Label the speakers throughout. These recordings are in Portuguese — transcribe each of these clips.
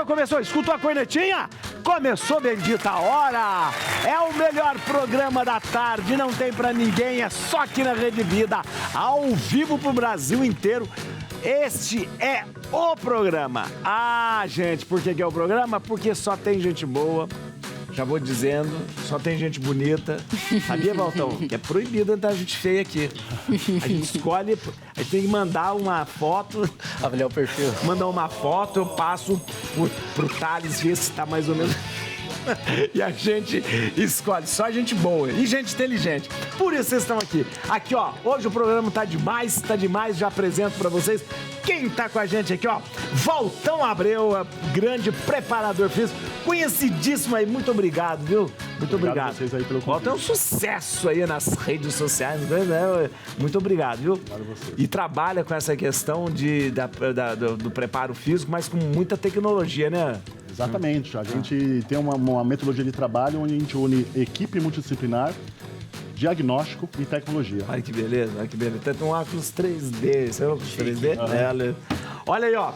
Speaker 1: Começou. Escutou a cornetinha? Começou, bendita hora. É o melhor programa da tarde, não tem pra ninguém, é só aqui na Rede Vida, ao vivo pro Brasil inteiro. Este é o programa. Ah, gente, por que é o programa? Porque só tem gente boa. Já vou dizendo, só tem gente bonita. Sabia, Valtão? Que é proibido entrar gente feia aqui. A gente escolhe, a gente tem que mandar uma foto.
Speaker 2: Avaliar o perfil.
Speaker 1: Mandar uma foto, eu passo pro Thales ver se tá mais ou menos. E a gente escolhe só gente boa e gente inteligente. Por isso vocês estão aqui. Aqui, ó, hoje o programa tá demais. Já apresento pra vocês quem tá com a gente aqui, ó. Valtão Abreu, grande preparador físico, conhecidíssimo aí. Muito obrigado, viu? Muito obrigado.
Speaker 3: Vocês aí pelo convite.
Speaker 1: Valtão é um sucesso aí nas redes sociais, né? Muito obrigado, viu?
Speaker 3: Obrigado a vocês.
Speaker 1: E trabalha com essa questão do preparo físico, mas com muita tecnologia, né?
Speaker 3: Exatamente. A gente tem uma metodologia de trabalho onde a gente une equipe multidisciplinar, diagnóstico e tecnologia.
Speaker 1: Olha que beleza, olha que beleza. Tem um óculos 3D, você é óculos 3D? É, olha aí, ó.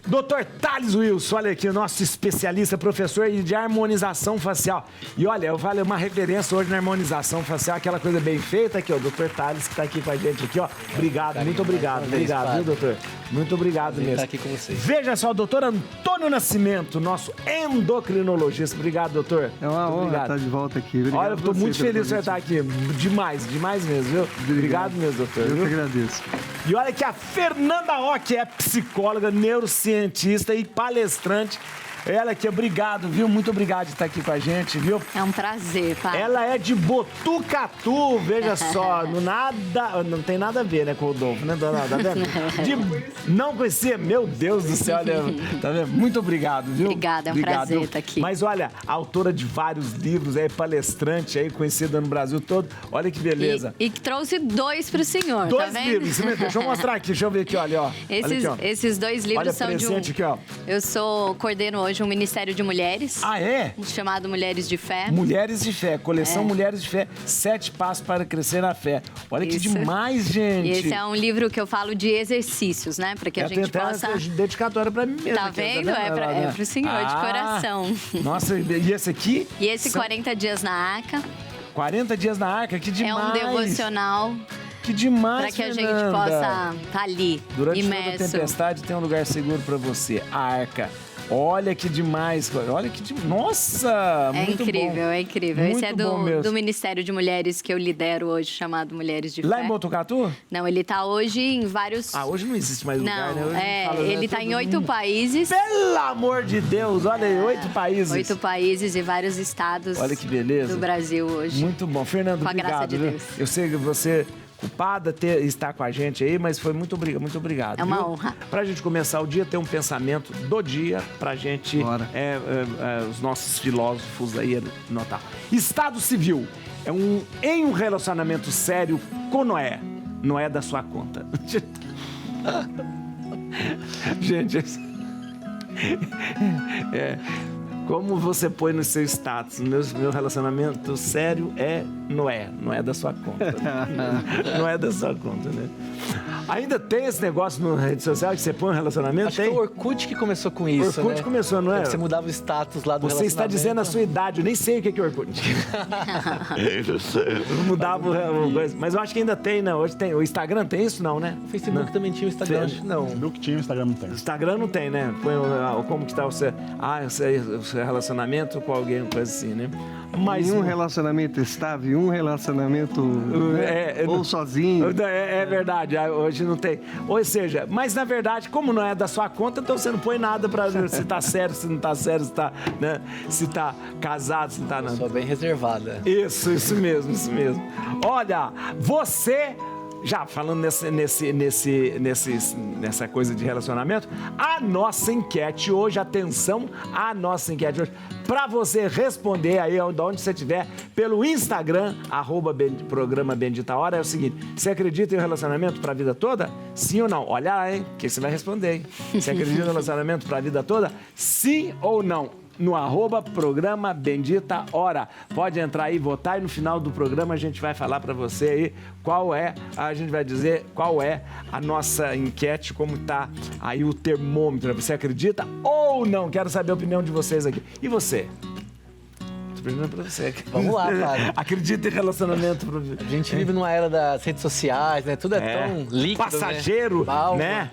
Speaker 1: Dr. Thales Wilson, olha aqui, nosso especialista, professor de harmonização facial. E olha, vale uma referência hoje na harmonização facial, aquela coisa bem feita aqui, ó. Dr. Thales que tá aqui com a gente aqui, ó. Obrigado, muito obrigado. Obrigado, viu, doutor? Muito obrigado mesmo.
Speaker 2: Estar aqui com vocês.
Speaker 1: Veja só, o doutor Antônio Nascimento, nosso endocrinologista. Obrigado, doutor.
Speaker 4: É uma honra estar de volta aqui. Obrigado.
Speaker 1: Olha, eu tô muito feliz de você estar aqui. Demais mesmo, viu? Obrigado mesmo, doutor.
Speaker 4: Eu que agradeço.
Speaker 1: E olha que a Fernanda Roque é psicóloga, neurocientista e palestrante. Ela aqui, obrigado, viu? Muito obrigado de estar aqui com a gente, viu?
Speaker 5: É um prazer, pai.
Speaker 1: Ela é de Botucatu, veja só, não tem nada a ver, né, com o Rodolfo, né? Tá vendo? Não conhecia, meu Deus do céu, olha, tá vendo? Muito obrigado, viu?
Speaker 5: Obrigada, é um prazer estar aqui.
Speaker 1: Mas olha, autora de vários livros, palestrante aí, conhecida no Brasil todo, olha que beleza.
Speaker 5: E que trouxe 2 pro senhor,
Speaker 1: Dois
Speaker 5: tá vendo?
Speaker 1: livros, deixa eu mostrar aqui, deixa eu ver aqui, olha, ó.
Speaker 5: Esses 2 livros
Speaker 1: olha
Speaker 5: são de
Speaker 1: presente aqui, ó.
Speaker 5: Eu coordeno hoje um Ministério de Mulheres.
Speaker 1: Ah, é?
Speaker 5: Chamado Mulheres de Fé.
Speaker 1: Mulheres de Fé, coleção Mulheres de Fé, 7 passos para crescer na fé. Olha que demais, gente.
Speaker 5: E esse é um livro que eu falo de exercícios, né? Para que a gente possa...
Speaker 1: dedicatória para mim mesmo.
Speaker 5: Tá vendo? É pro senhor, de coração.
Speaker 1: Nossa, e esse aqui?
Speaker 5: E esse 40 dias na Arca.
Speaker 1: 40 dias na Arca, que demais.
Speaker 5: É um devocional.
Speaker 1: Que demais,
Speaker 5: para que a
Speaker 1: Fernanda.
Speaker 5: gente possa estar ali,
Speaker 1: durante
Speaker 5: imerso.
Speaker 1: toda a tempestade tem um lugar seguro para você, a Arca. Olha que demais, olha que demais. Nossa, muito
Speaker 5: incrível,
Speaker 1: bom.
Speaker 5: É incrível,
Speaker 1: Muito
Speaker 5: esse é do Ministério de Mulheres que eu lidero hoje, chamado Mulheres de Fé.
Speaker 1: Lá em Botucatu?
Speaker 5: Não, ele tá hoje em vários...
Speaker 1: Ah, hoje não existe mais lugar,
Speaker 5: não,
Speaker 1: né?
Speaker 5: Ele tá em 8 países.
Speaker 1: Pelo amor de Deus, olha aí, 8 países.
Speaker 5: 8 países e vários estados.
Speaker 1: Olha que beleza.
Speaker 5: Do Brasil hoje.
Speaker 1: Muito bom. Fernando,
Speaker 5: com a
Speaker 1: obrigado.
Speaker 5: Graça de Deus.
Speaker 1: Eu sei que você... culpada estar com a gente aí, mas foi muito obrigado.
Speaker 5: É uma
Speaker 1: viu?
Speaker 5: honra.
Speaker 1: Pra gente começar o dia, ter um pensamento do dia, pra gente, os nossos filósofos aí notar. Estado civil em um relacionamento sério com Noé. Noé da sua conta. Gente, como você põe no seu status, meu relacionamento sério é Noé, não é da sua conta. Né? Não é da sua conta, né? Ainda tem esse negócio na rede social que você põe um relacionamento?
Speaker 2: Acho que foi o Orkut que começou com isso,
Speaker 1: Orkut começou, não é?
Speaker 2: Você mudava o status lá do
Speaker 1: Você está dizendo a sua idade, eu nem sei o que é Orkut. Mudava o coisa. Mas eu acho que ainda tem, né? Hoje tem. O Instagram tem isso, não, né?
Speaker 2: O Facebook também tinha o Instagram.
Speaker 1: Não.
Speaker 3: O Facebook tinha, o Instagram não tem.
Speaker 1: O Instagram não tem, né? Põe como que tá o seu relacionamento com alguém, coisa assim, né?
Speaker 4: Mas um relacionamento estável, um relacionamento ou sozinho.
Speaker 1: É verdade, hoje não tem. Ou seja, mas na verdade, como não é da sua conta, então você não põe nada pra se tá sério, se não tá sério, se tá, né, se tá casado, se tá...
Speaker 2: Só bem reservada.
Speaker 1: Isso mesmo. Olha, você... Já falando nessa coisa de relacionamento, a nossa enquete hoje, atenção, a nossa enquete hoje, para você responder aí de onde você estiver, pelo Instagram, @programa Bendita Hora, é o seguinte: você acredita em relacionamento para a vida toda? Sim ou não? Olha aí, hein, que você vai responder, hein? Você acredita em relacionamento para a vida toda? Sim ou não? no @programa Bendita Hora. Pode entrar aí, votar e no final do programa a gente vai falar para você aí a gente vai dizer qual é a nossa enquete, como tá aí o termômetro. Você acredita ou não? Quero saber a opinião de vocês aqui. E você? Pra você.
Speaker 2: Vamos lá, padre.
Speaker 1: Acredita em relacionamento.
Speaker 2: A gente vive numa era das redes sociais, né? Tudo é tão líquido,
Speaker 1: passageiro, né?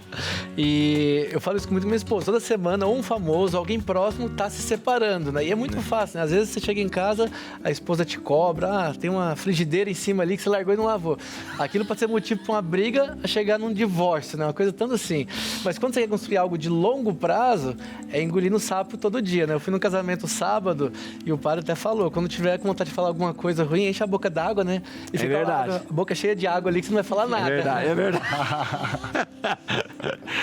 Speaker 2: E eu falo isso muito com minha esposa. Toda semana, um famoso, alguém próximo tá se separando, né? E é muito fácil, né? Às vezes você chega em casa, a esposa te cobra, tem uma frigideira em cima ali que você largou e não lavou. Aquilo pode ser motivo para uma briga a chegar num divórcio, né? Uma coisa tanto assim. Mas quando você quer construir algo de longo prazo, é engolir no sapo todo dia, né? Eu fui num casamento sábado e o padre até falou, quando tiver com vontade de falar alguma coisa ruim, enche a boca d'água, né? E fica
Speaker 1: verdade.
Speaker 2: A boca cheia de água ali que você não vai falar nada.
Speaker 1: É verdade.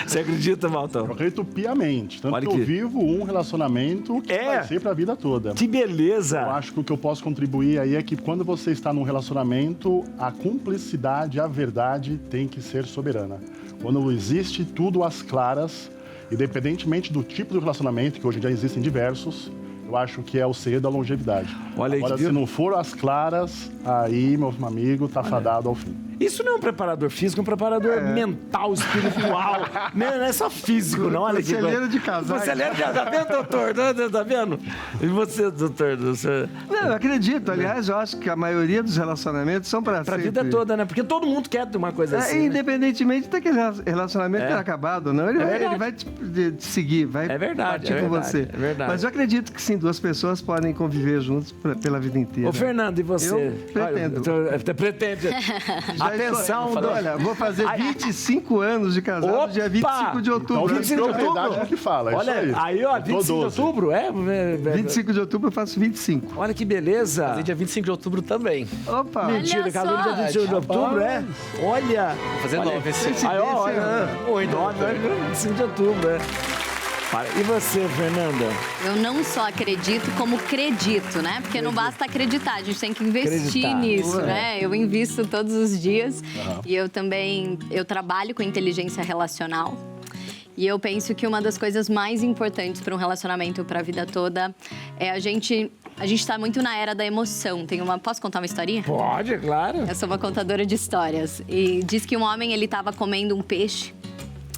Speaker 1: Você acredita, Valtão?
Speaker 3: Eu acredito piamente. Tanto
Speaker 1: Olha
Speaker 3: que
Speaker 1: que-
Speaker 3: eu vivo um relacionamento que vai ser pra vida toda.
Speaker 1: Que beleza!
Speaker 3: Eu acho que o que eu posso contribuir aí é que quando você está num relacionamento, a cumplicidade, a verdade tem que ser soberana. Quando existe tudo às claras, independentemente do tipo de relacionamento, que hoje já existem diversos, eu acho que é o segredo da longevidade.
Speaker 1: Olha aí,
Speaker 3: Agora,
Speaker 1: viu?
Speaker 3: se não for às claras, aí, meu amigo, tá fadado ao fim.
Speaker 1: Isso não é um preparador físico, é um preparador mental, espiritual. Não é só físico, não. Olha que
Speaker 4: Conselheiro
Speaker 1: coisa.
Speaker 4: de casais.
Speaker 1: Conselheiro de casais. Tá vendo, doutor? Tá vendo? E você, doutor? Você...
Speaker 4: Não, eu acredito. Aliás, eu acho que a maioria dos relacionamentos são para
Speaker 1: Pra
Speaker 4: sempre.
Speaker 1: vida toda, né? Porque todo mundo quer ter uma coisa assim. né?
Speaker 4: Independentemente daquele relacionamento ter acabado ou não, ele vai te seguir, vai
Speaker 1: É verdade,
Speaker 4: partir
Speaker 1: é
Speaker 4: com
Speaker 1: verdade,
Speaker 4: você.
Speaker 1: é verdade.
Speaker 4: Mas eu acredito que sim, duas pessoas podem conviver juntos pela vida inteira.
Speaker 1: Ô, Fernando, e você?
Speaker 4: Eu pretendo.
Speaker 1: Você pretende. Atenção,
Speaker 4: Olha, vou fazer 25 anos de casado,
Speaker 1: Opa!
Speaker 4: dia 25 de
Speaker 3: Então,
Speaker 4: outubro.
Speaker 1: 25 de
Speaker 3: propriedade
Speaker 1: outubro?
Speaker 3: é que fala, é
Speaker 1: Olha,
Speaker 3: isso aí.
Speaker 1: aí, ó,
Speaker 3: Eu tô
Speaker 1: 25 de
Speaker 3: 12.
Speaker 1: outubro,
Speaker 4: 25 de outubro eu faço 25.
Speaker 1: Olha que beleza.
Speaker 2: Fazer dia 25 de outubro também.
Speaker 4: Opa!
Speaker 1: Mentira,
Speaker 5: Olha
Speaker 1: casou no dia
Speaker 5: só.
Speaker 1: 25 de outubro, é? Olha.
Speaker 2: Vou fazer
Speaker 1: Olha,
Speaker 2: 9 esse
Speaker 1: Aí, ó, olha.
Speaker 2: Muito.
Speaker 1: 25 de outubro, é. E você, Fernanda?
Speaker 5: Eu não só acredito, como acredito, né? Porque não basta acreditar, a gente tem que investir
Speaker 1: Acreditar.
Speaker 5: nisso, né? Eu invisto todos os dias e eu trabalho com inteligência relacional. E eu penso que uma das coisas mais importantes para um relacionamento para a vida toda é a gente tá muito na era da emoção. Posso contar uma historinha?
Speaker 1: Pode, claro.
Speaker 5: Eu sou uma contadora de histórias. E diz que um homem, ele estava comendo um peixe,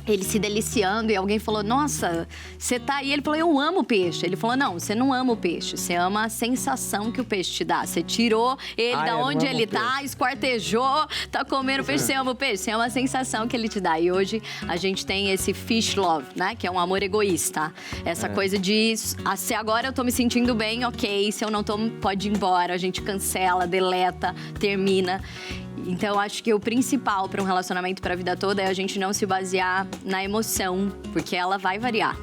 Speaker 5: ele se deliciando, e alguém falou, nossa, você tá aí? Ele falou, eu amo peixe. Ele falou, não, você não ama o peixe, você ama a sensação que o peixe te dá. Você tirou ele da
Speaker 1: eu
Speaker 5: onde
Speaker 1: amo
Speaker 5: ele
Speaker 1: o peixe.
Speaker 5: tá, esquartejou, tá comendo peixe, você ama o peixe, você ama a sensação que ele te dá. E hoje a gente tem esse fish love, né, que é um amor egoísta. Essa coisa de, se agora eu tô me sentindo bem, ok, se eu não tô, pode ir embora. A gente cancela, deleta, termina. Então, acho que o principal para um relacionamento para a vida toda é a gente não se basear na emoção, porque ela vai variar.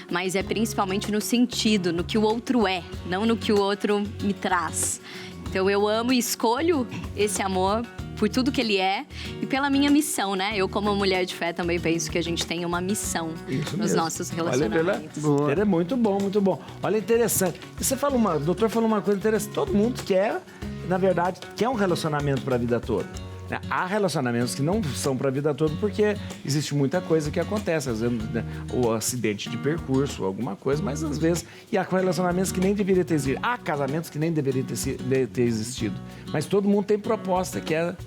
Speaker 5: Mas é principalmente no sentido, no que o outro é, não no que o outro me traz. Então, eu amo e escolho esse amor por tudo que ele é e pela minha missão, né? Eu, como mulher de fé, também penso que a gente tem uma missão nos nossos relacionamentos.
Speaker 1: Olha, ele é muito bom, muito bom. Olha, interessante. E você falou o doutor falou uma coisa interessante. Todo mundo quer, na verdade, quer um relacionamento para a vida toda. Né? Há relacionamentos que não são para a vida toda porque existe muita coisa que acontece, às vezes, né? O acidente de percurso, alguma coisa, mas às vezes... E há relacionamentos que nem deveriam ter existido. Há casamentos que nem deveriam ter existido. Mas todo mundo tem proposta, quer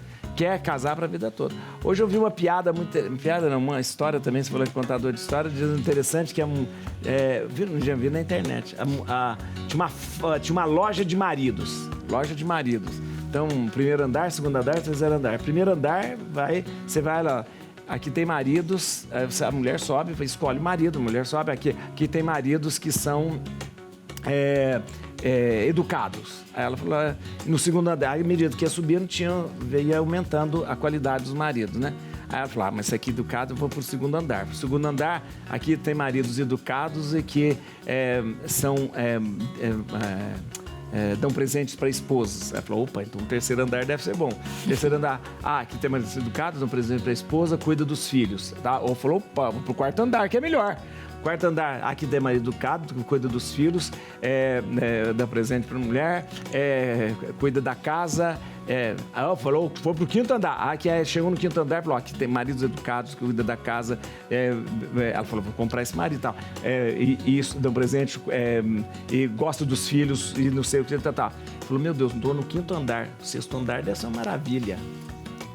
Speaker 1: casar para a vida toda. Hoje eu vi uma piada, uma história também, você falou que contador de história, dizendo interessante que já vi na internet, tinha uma loja de maridos. Então, primeiro andar, segundo andar, terceiro andar. Primeiro andar, você vai lá, aqui tem maridos, a mulher sobe, escolhe o marido, a mulher sobe, aqui tem maridos que são... educados. Aí ela falou, no segundo andar, à medida que ia subindo, ia aumentando a qualidade dos maridos, né? Aí ela falou, mas esse aqui educado, eu vou pro segundo andar. Pro segundo andar, aqui tem maridos educados e que dão presentes para esposas. Ela falou, opa, então o terceiro andar deve ser bom. Terceiro andar, aqui tem maridos educados, dão presente para a esposa, cuida dos filhos. Tá? Ou falou, opa, vou pro quarto andar, que é melhor. Quarto andar, aqui tem marido educado, que cuida dos filhos, dá presente para a mulher, cuida da casa. Aí ela falou, foi pro quinto andar. Chegou no quinto andar e falou, aqui tem maridos educados que cuidam da casa. Ela falou, vou comprar esse marido e tal. E isso, dá um presente, e gosta dos filhos e não sei o que, tá. Falou, meu Deus, não tô no quinto andar. O sexto andar deve ser uma maravilha.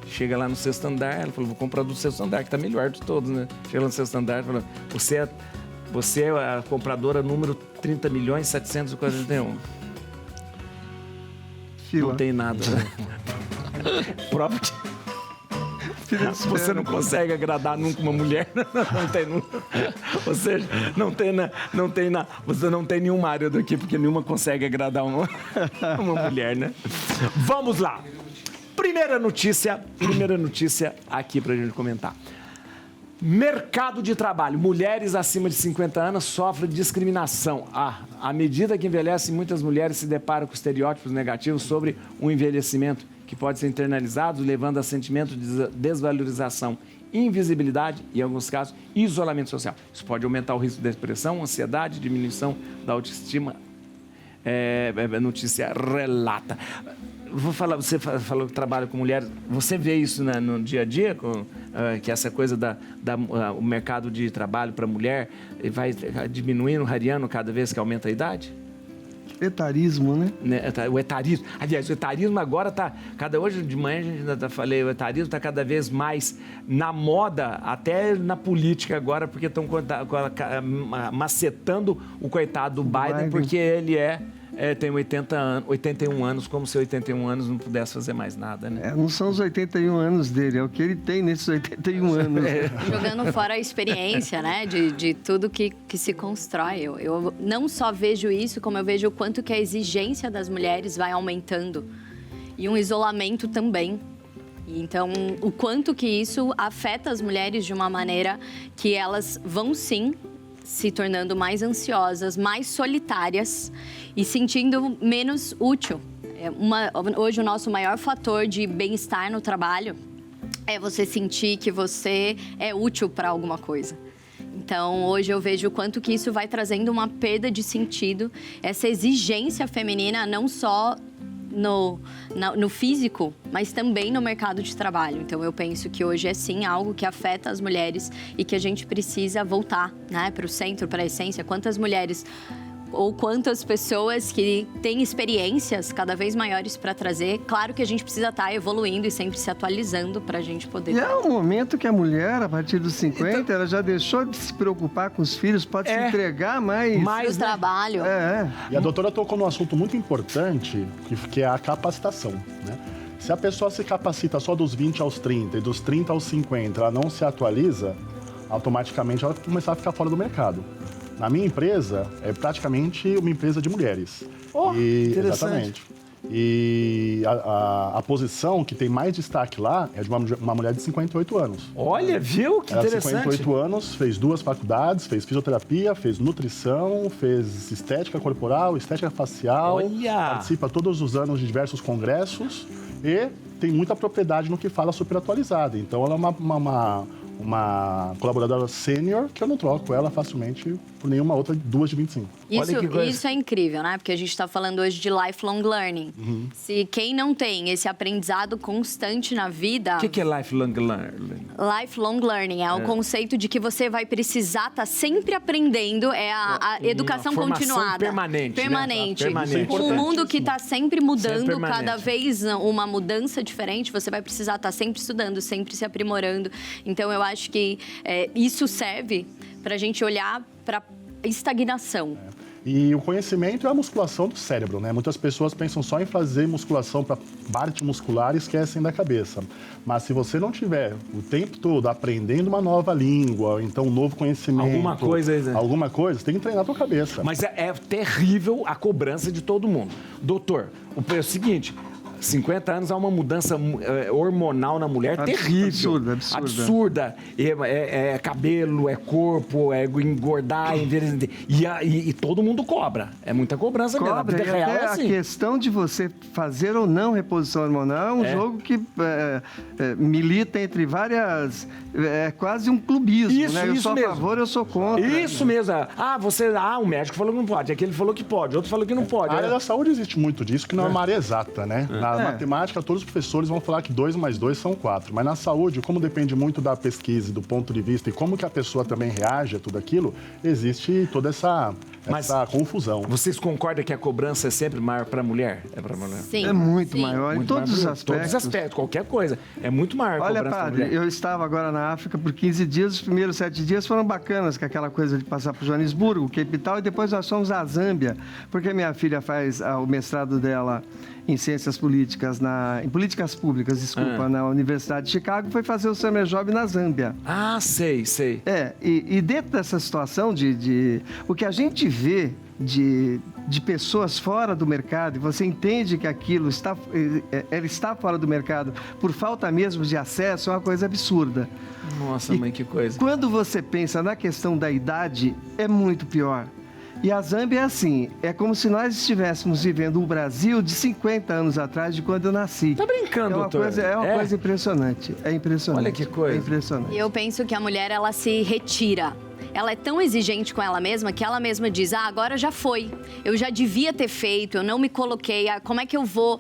Speaker 1: Chega lá no sexto andar, ela falou, vou comprar do sexto andar, que tá melhor de todos, né? Chega lá no sexto andar e falou, você é a compradora número 30.741. Não tem nada, né? Prova que você não consegue agradar nunca uma mulher. Não tem nunca. Ou seja, você não tem nenhum marido aqui, porque nenhuma consegue agradar uma mulher, né? Vamos lá. Primeira notícia aqui pra gente comentar. Mercado de trabalho. Mulheres acima de 50 anos sofrem discriminação. À medida que envelhecem, muitas mulheres se deparam com estereótipos negativos sobre o envelhecimento, que pode ser internalizado, levando a sentimento de desvalorização, invisibilidade e, em alguns casos, isolamento social. Isso pode aumentar o risco de depressão, ansiedade, diminuição da autoestima. A notícia relata. Vou falar, você falou que trabalha com mulheres. Você vê isso no dia a dia, que essa coisa o mercado de trabalho para mulher vai diminuindo, rareando cada vez que aumenta a idade?
Speaker 4: Etarismo, né?
Speaker 1: O etarismo. Aliás, o etarismo agora está... Hoje de manhã a gente ainda falei, o etarismo está cada vez mais na moda, até na política agora, porque estão macetando o coitado do Biden, porque ele tem 81 anos, como se 81 anos não pudesse fazer mais nada, né?
Speaker 4: Não são os 81 anos dele, é o que ele tem nesses 81 anos.
Speaker 5: Jogando fora a experiência, né? De tudo que se constrói. Eu não só vejo isso, como eu vejo o quanto que a exigência das mulheres vai aumentando. E um isolamento também. Então, o quanto que isso afeta as mulheres de uma maneira que elas vão sim se tornando mais ansiosas, mais solitárias e sentindo menos útil. Hoje, o nosso maior fator de bem-estar no trabalho é você sentir que você é útil para alguma coisa. Então, hoje eu vejo o quanto que isso vai trazendo uma perda de sentido, essa exigência feminina, não só no físico, mas também no mercado de trabalho. Então, eu penso que hoje é sim algo que afeta as mulheres e que a gente precisa voltar, né, para o centro, para a essência. Quantas mulheres ou quantas pessoas que têm experiências cada vez maiores para trazer. Claro que a gente precisa estar evoluindo e sempre se atualizando para a gente poder...
Speaker 4: E é um momento que a mulher, a partir dos 50, ela já deixou de se preocupar com os filhos, pode se entregar mais
Speaker 5: no trabalho.
Speaker 3: E a doutora tocou num assunto muito importante, que é a capacitação, né? Se a pessoa se capacita só dos 20 aos 30 e dos 30 aos 50, ela não se atualiza, automaticamente ela vai começar a ficar fora do mercado. Na minha empresa, é praticamente uma empresa de mulheres.
Speaker 1: Interessante.
Speaker 3: Exatamente. E a posição que tem mais destaque lá é de uma mulher de 58 anos.
Speaker 1: Olha, viu? Que interessante.
Speaker 3: Ela, 58 anos, fez 2 faculdades, fez fisioterapia, fez nutrição, fez estética corporal, estética facial.
Speaker 1: Olha!
Speaker 3: Participa todos os anos de diversos congressos e tem muita propriedade no que fala, super atualizada. Então, ela é uma colaboradora sênior que eu não troco ela facilmente por nenhuma outra, 2 de 25.
Speaker 5: Isso é incrível, né? Porque a gente está falando hoje de lifelong learning. Se quem não tem esse aprendizado constante na vida...
Speaker 1: O que é lifelong learning?
Speaker 5: Lifelong learning é o conceito de que você vai precisar estar sempre aprendendo, a educação continuada.
Speaker 1: Permanente.
Speaker 5: Permanente. Um mundo que está sempre mudando, cada vez uma mudança diferente, você vai precisar estar sempre estudando, sempre se aprimorando. Então, eu acho que isso serve para a gente olhar para estagnação.
Speaker 3: E o conhecimento é a musculação do cérebro, né? Muitas pessoas pensam só em fazer musculação para parte muscular e esquecem da cabeça. Mas se você não tiver o tempo todo aprendendo uma nova língua, então um novo conhecimento... Alguma coisa, você tem que treinar a tua cabeça.
Speaker 1: Mas é terrível a cobrança de todo mundo. Doutor, é o seguinte... 50 anos há uma mudança hormonal na mulher terrível. Absurda. É cabelo, é corpo, é engordar, envelhecer. E todo mundo cobra. É muita cobrança mesmo. A vida real é assim.
Speaker 4: A questão de você fazer ou não reposição hormonal é um jogo que milita entre várias... É quase um clubismo, né? Eu sou a favor, eu sou contra.
Speaker 1: Isso mesmo. O médico falou que não pode, aquele falou que pode, outro falou que não pode.
Speaker 3: Na área da saúde existe muito disso, que não é uma área exata, né? Na matemática, todos os professores vão falar que 2 mais 2 são 4. Mas na saúde, como depende muito da pesquisa e do ponto de vista e como que a pessoa também reage a tudo aquilo, existe toda essa confusão.
Speaker 1: Vocês concordam que a cobrança é sempre maior para a mulher? É para mulher?
Speaker 5: Sim.
Speaker 4: É muito maior, em todos os aspectos.
Speaker 1: Todos os aspectos, qualquer coisa. É muito maior a
Speaker 4: Olha,
Speaker 1: cobrança
Speaker 4: padre, eu estava agora na África por 15 dias, os primeiros 7 dias foram bacanas, com aquela coisa de passar por Joanesburgo, Cape Town, e depois nós fomos à Zâmbia, porque minha filha faz o mestrado dela em ciências políticas, em políticas públicas, desculpa, na Universidade de Chicago, foi fazer o summer job na Zâmbia.
Speaker 1: Ah, sei.
Speaker 4: E dentro dessa situação o que a gente vê de pessoas fora do mercado, e você entende que aquilo ela está fora do mercado por falta mesmo de acesso, é uma coisa absurda.
Speaker 1: Nossa, mãe, que coisa.
Speaker 4: Quando você pensa na questão da idade, é muito pior. E a Zâmbia é assim, é como se nós estivéssemos vivendo o Brasil de 50 anos atrás, de quando eu nasci.
Speaker 1: Tá brincando, doutor?
Speaker 4: É uma coisa impressionante, é impressionante.
Speaker 1: Olha que coisa.
Speaker 4: É impressionante.
Speaker 5: E eu penso que a mulher, ela se retira. Ela é tão exigente com ela mesma que ela mesma diz, agora já foi. Eu já devia ter feito, eu não me coloquei. Como é que eu vou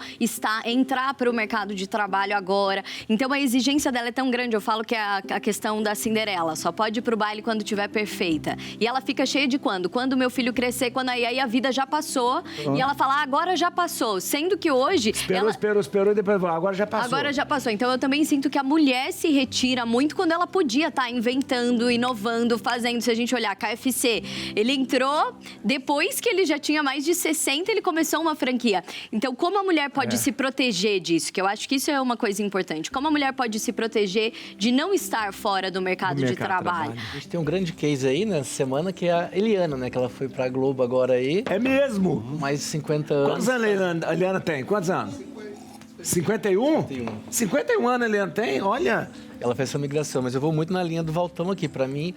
Speaker 5: entrar para o mercado de trabalho agora? Então, a exigência dela é tão grande. Eu falo que é a questão da Cinderela. Só pode ir para o baile quando estiver perfeita. E ela fica cheia de quando? Quando o meu filho crescer, quando aí a vida já passou. E ela fala, agora já passou. Sendo que hoje...
Speaker 1: Esperou e depois falou, agora já passou.
Speaker 5: Agora já passou. Então, eu também sinto que a mulher se retira muito quando ela podia estar inventando, inovando, fazendo. Se a gente olhar, KFC, ele entrou depois que ele já tinha mais de 60, ele começou uma franquia. Então, como a mulher pode se proteger disso? Que eu acho que isso é uma coisa importante. Como a mulher pode se proteger de não estar fora do mercado de trabalho?
Speaker 2: A gente tem um grande case aí nessa semana, que é a Eliana, né? Que ela foi pra Globo agora aí.
Speaker 1: É mesmo?
Speaker 2: Mais de 50 anos.
Speaker 1: Quantos anos a Eliana tem? Quantos anos? 51? 51 anos a Eliana tem? Olha...
Speaker 2: Ela fez essa migração, mas eu vou muito na linha do Valtão aqui. Para mim,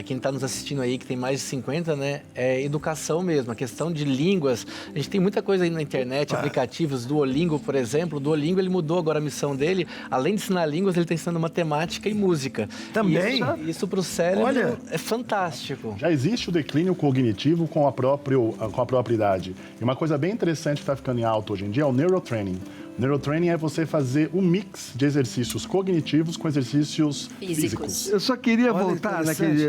Speaker 2: quem está nos assistindo aí, que tem mais de 50, né, é educação mesmo. A questão de línguas. A gente tem muita coisa aí na internet, aplicativos, Duolingo, por exemplo. O Duolingo, ele mudou agora a missão dele. Além de ensinar línguas, ele está ensinando matemática e música.
Speaker 1: Também?
Speaker 2: Isso para o cérebro é fantástico.
Speaker 3: Já existe o declínio cognitivo com a própria idade. E uma coisa bem interessante que está ficando em alta hoje em dia é o neurotraining. Neurotraining é você fazer um mix de exercícios cognitivos com exercícios físicos.
Speaker 4: Eu só queria voltar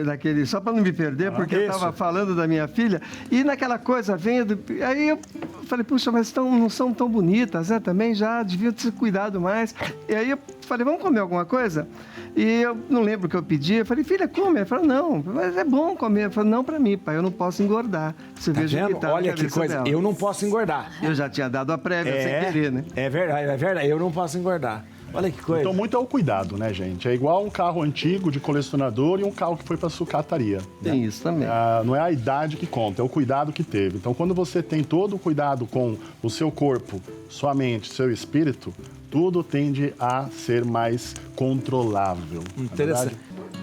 Speaker 4: naquele só para não me perder, porque eu estava falando da minha filha, e naquela coisa vendo, aí eu falei, puxa, mas não são tão bonitas, né? Também já devia ter cuidado mais. E aí eu falei, vamos comer alguma coisa? E eu não lembro o que eu pedi. Eu falei, filha, come. Ela falou, não, mas é bom comer. Eu falei, não para mim, pai, eu não posso engordar. Você veja que tá.
Speaker 1: Olha que coisa, eu não posso engordar.
Speaker 4: Eu já tinha dado a prévia sem querer, né?
Speaker 1: É verdade, eu não posso engordar. Olha que coisa.
Speaker 3: Então, muito é o cuidado, né, gente? É igual um carro antigo de colecionador e um carro que foi para sucataria.
Speaker 4: Tem
Speaker 3: né?
Speaker 4: isso também.
Speaker 3: Não é a idade que conta, é o cuidado que teve. Então, quando você tem todo o cuidado com o seu corpo, sua mente, seu espírito, tudo tende a ser mais controlável.
Speaker 1: Interessante.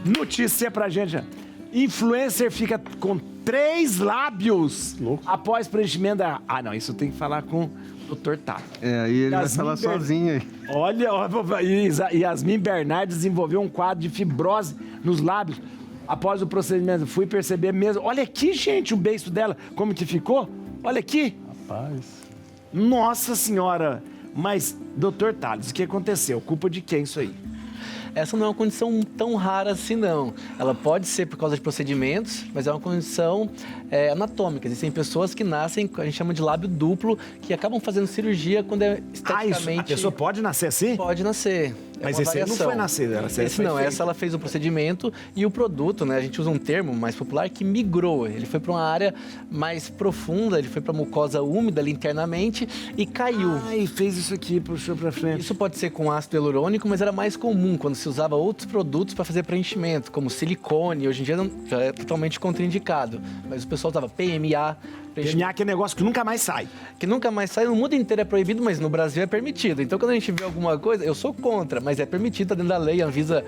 Speaker 1: Notícia pra gente. Influencer fica com 3 lábios após preenchimento da... não, isso tem que falar com o Dr. Tato.
Speaker 4: Aí ele vai falar sozinho aí.
Speaker 1: Olha, Yasmin Bernardes desenvolveu um quadro de fibrose nos lábios. Após o procedimento, fui perceber mesmo. Olha aqui, gente, o beiço dela, como que ficou. Olha aqui.
Speaker 3: Rapaz.
Speaker 1: Nossa Senhora. Mas, Dr. Thales, o que aconteceu? Culpa de quem isso aí?
Speaker 2: Essa não é uma condição tão rara assim, não. Ela pode ser por causa de procedimentos, mas é uma condição anatômica. Existem pessoas que nascem, a gente chama de lábio duplo, que acabam fazendo cirurgia quando é esteticamente...
Speaker 1: A pessoa pode nascer assim?
Speaker 2: Pode nascer.
Speaker 1: Mas esse aí não foi nascer,
Speaker 2: essa ela fez o procedimento e o produto, né? A gente usa um termo mais popular que migrou. Ele foi para uma área mais profunda, ele foi para a mucosa úmida ali internamente e caiu.
Speaker 1: E fez isso aqui, puxou para frente.
Speaker 2: Isso pode ser com ácido hialurônico, mas era mais comum quando se usava outros produtos para fazer preenchimento, como silicone. Hoje em dia já é totalmente contraindicado. Mas o pessoal usava PMA,
Speaker 1: Preenchimento é negócio que nunca mais sai.
Speaker 2: Que nunca mais sai, no mundo inteiro é proibido, mas no Brasil é permitido. Então, quando a gente vê alguma coisa, eu sou contra, mas é permitido, tá dentro da lei, a Anvisa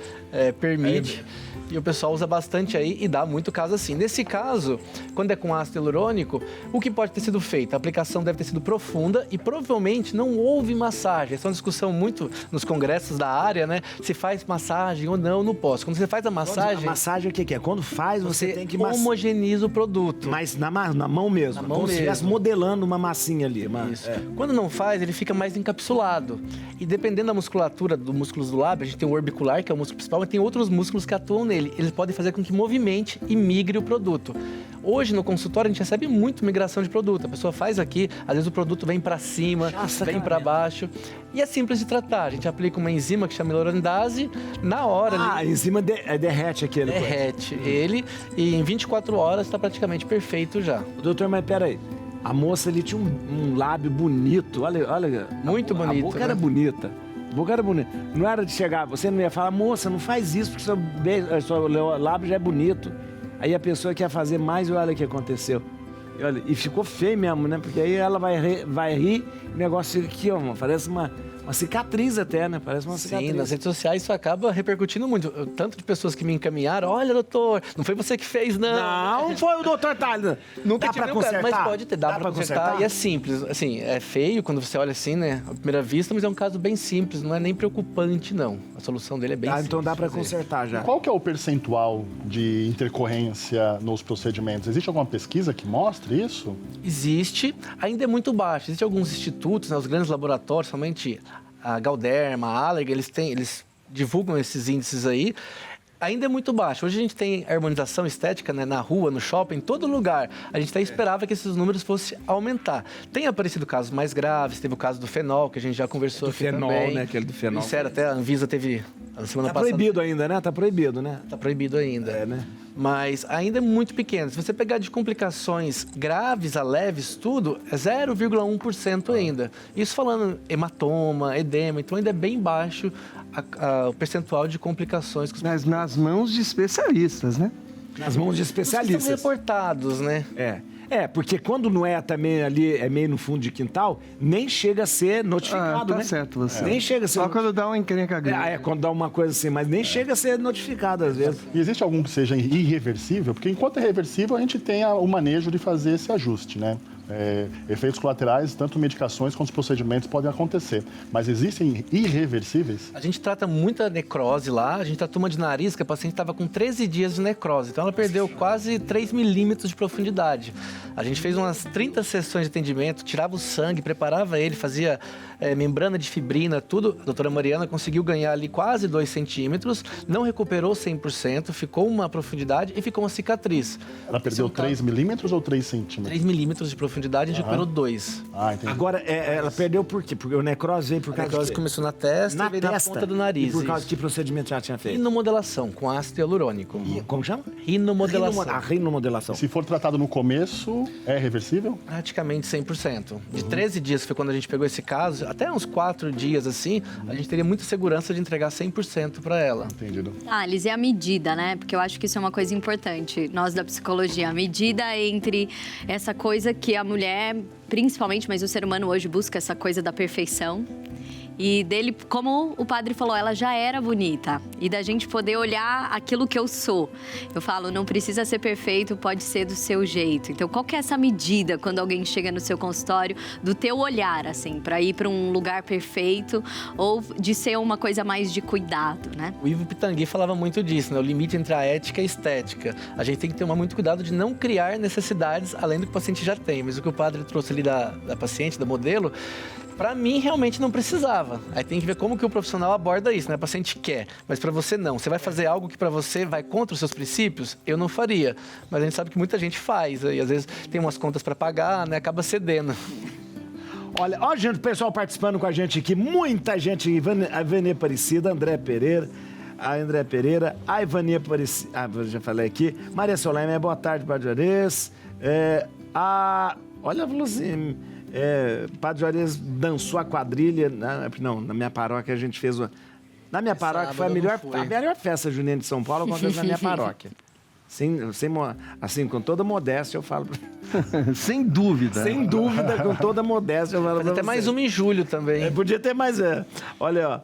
Speaker 2: permite. E o pessoal usa bastante aí e dá muito caso assim. Nesse caso, quando é com ácido hialurônico, o que pode ter sido feito? A aplicação deve ter sido profunda e provavelmente não houve massagem. Essa é uma discussão muito nos congressos da área, né? Se faz massagem ou não no pós. Quando você faz a massagem...
Speaker 1: A massagem o que é? Quando faz, você tem que
Speaker 2: homogeniza o produto.
Speaker 1: Mas na mão mesmo.
Speaker 2: Na mão
Speaker 1: como se
Speaker 2: mesmo.
Speaker 1: estivesse modelando uma massinha ali.
Speaker 2: Isso. Quando não faz, ele fica mais encapsulado. E dependendo da musculatura dos músculos do lábio, a gente tem o orbicular, que é o músculo principal, mas tem outros músculos que atuam nele. Eles podem fazer com que movimente e migre o produto. Hoje, no consultório, a gente recebe muito migração de produto. A pessoa faz aqui, às vezes o produto vem para cima, vem para baixo. E é simples de tratar. A gente aplica uma enzima que chama hialuronidase, na hora...
Speaker 1: a enzima derrete aquele.
Speaker 2: Derrete ele e em 24 horas está praticamente perfeito já.
Speaker 1: Doutor, mas peraí. A moça ali tinha um lábio bonito. Olha.
Speaker 2: Muito bonito.
Speaker 1: A boca era bonita. A boca era bonita. Não era de chegar, você não ia falar, moça, não faz isso, porque seu lábio já é bonito. Aí a pessoa quer fazer mais e olha o que aconteceu. E ficou feio mesmo, né? Porque aí ela vai rir, o negócio aqui, ó, parece uma cicatriz até, né? Parece uma cicatriz.
Speaker 2: Sim, nas redes sociais isso acaba repercutindo muito. Tanto de pessoas que me encaminharam, olha, doutor, não foi você que fez, não.
Speaker 1: Não foi o doutor Thales.
Speaker 2: Nunca
Speaker 1: dá
Speaker 2: tive
Speaker 1: pra
Speaker 2: nenhum caso,
Speaker 1: consertar?
Speaker 2: mas pode ter, dá pra consertar. E é simples, assim, é feio quando você olha assim, né, à primeira vista, mas é um caso bem simples, não é nem preocupante, não. A solução dele é bem simples.
Speaker 1: Então dá pra consertar já.
Speaker 3: Qual que é o percentual de intercorrência nos procedimentos? Existe alguma pesquisa que mostre isso?
Speaker 2: Existe, ainda é muito baixo. Existem alguns institutos, né, os grandes laboratórios, somente a Galderma, a Allergan, eles divulgam esses índices aí. Ainda é muito baixo. Hoje a gente tem harmonização estética, né, na rua, no shopping, em todo lugar. A gente até esperava que esses números fossem aumentar. Tem aparecido casos mais graves, teve o caso do fenol, que a gente já conversou aqui
Speaker 1: fenol,
Speaker 2: também.
Speaker 1: né? Aquele do fenol.
Speaker 2: Sério, até a Anvisa teve a semana passada.
Speaker 1: Tá proibido ainda, né? Tá proibido, né?
Speaker 2: Tá proibido ainda.
Speaker 1: É, né?
Speaker 2: Mas ainda é muito pequeno. Se você pegar de complicações graves a leves, tudo, é 0,1% ainda. Isso falando hematoma, edema, então ainda é bem baixo o percentual de complicações.
Speaker 4: Mas nas mãos de especialistas, né?
Speaker 1: Nas mãos de especialistas.
Speaker 2: São reportados, né?
Speaker 1: Porque quando não é também ali, é meio no fundo de quintal, nem chega a ser notificado,
Speaker 4: tá
Speaker 1: né?
Speaker 4: certo você.
Speaker 1: Nem chega a ser...
Speaker 4: Só quando dá uma encrenca grande.
Speaker 1: quando dá uma coisa assim, mas nem chega a ser notificado às vezes.
Speaker 3: E existe algum que seja irreversível? Porque enquanto é reversível, a gente tem o manejo de fazer esse ajuste, né? Efeitos colaterais, tanto medicações quanto os procedimentos podem acontecer. Mas existem irreversíveis?
Speaker 2: A gente trata muita necrose lá. A gente tratou uma de nariz que a paciente estava com 13 dias de necrose. Então ela perdeu quase 3 milímetros de profundidade. A gente fez umas 30 sessões de atendimento, tirava o sangue, preparava ele, fazia membrana de fibrina, tudo. A doutora Mariana conseguiu ganhar ali quase 2 centímetros, não recuperou 100%, ficou uma profundidade e ficou uma cicatriz.
Speaker 3: Ela perdeu 3 milímetros ou 3 centímetros?
Speaker 2: 3 milímetros de profundidade, a gente recuperou 2.
Speaker 3: Entendi.
Speaker 1: Agora, ela perdeu por quê? Porque o necrose veio por
Speaker 2: A
Speaker 1: causa
Speaker 2: necrose começou na testa e veio na ponta do nariz.
Speaker 1: E por causa
Speaker 2: isso.
Speaker 1: de que procedimento já tinha feito?
Speaker 2: Rinomodelação, com ácido hialurônico.
Speaker 1: Como chama?
Speaker 2: Rinomodelação.
Speaker 1: A rinomodelação.
Speaker 3: Se for tratado no começo, é reversível?
Speaker 2: Praticamente 100%. De 13 dias, que foi quando a gente pegou esse caso, até uns 4 dias, assim, a gente teria muita segurança de entregar 100% para ela.
Speaker 3: Entendido.
Speaker 5: Thales, e a medida, né? Porque eu acho que isso é uma coisa importante. Nós da psicologia, a medida entre essa coisa que a mulher, principalmente, mas o ser humano hoje busca essa coisa da perfeição. E dele, como o padre falou, ela já era bonita. E da gente poder olhar aquilo que eu sou. Eu falo, não precisa ser perfeito, pode ser do seu jeito. Então, qual que é essa medida quando alguém chega no seu consultório, do teu olhar, assim, para ir para um lugar perfeito ou de ser uma coisa mais de cuidado, né?
Speaker 2: O Ivo Pitangui falava muito disso, né? O limite entre a ética e a estética. A gente tem que tomar muito cuidado de não criar necessidades além do que o paciente já tem. Mas o que o padre trouxe ali da paciente, da modelo, para mim, realmente não precisava. Aí tem que ver como que o profissional aborda isso, né? O paciente quer, mas para você não. Você vai fazer algo que para você vai contra os seus princípios? Eu não faria. Mas a gente sabe que muita gente faz. E às vezes tem umas contas para pagar, né? Acaba cedendo.
Speaker 1: Olha, ó, gente, o pessoal participando com a gente aqui. Muita gente. A Ivani Aparecida, André Pereira, a Ivani Aparecida, já falei aqui. Maria Solene, boa tarde, Padre Juarez. Olha, falou assim... Padre Juarez dançou a quadrilha. Não, na minha paróquia a gente fez. Na minha paróquia foi a melhor festa junina de São Paulo, aconteceu na minha paróquia. Assim, com toda modéstia, eu falo.
Speaker 4: Sem dúvida.
Speaker 1: Sem dúvida, com toda modéstia, eu falo.
Speaker 2: Pode ter mais uma em julho também.
Speaker 1: Podia ter mais. Olha, ó.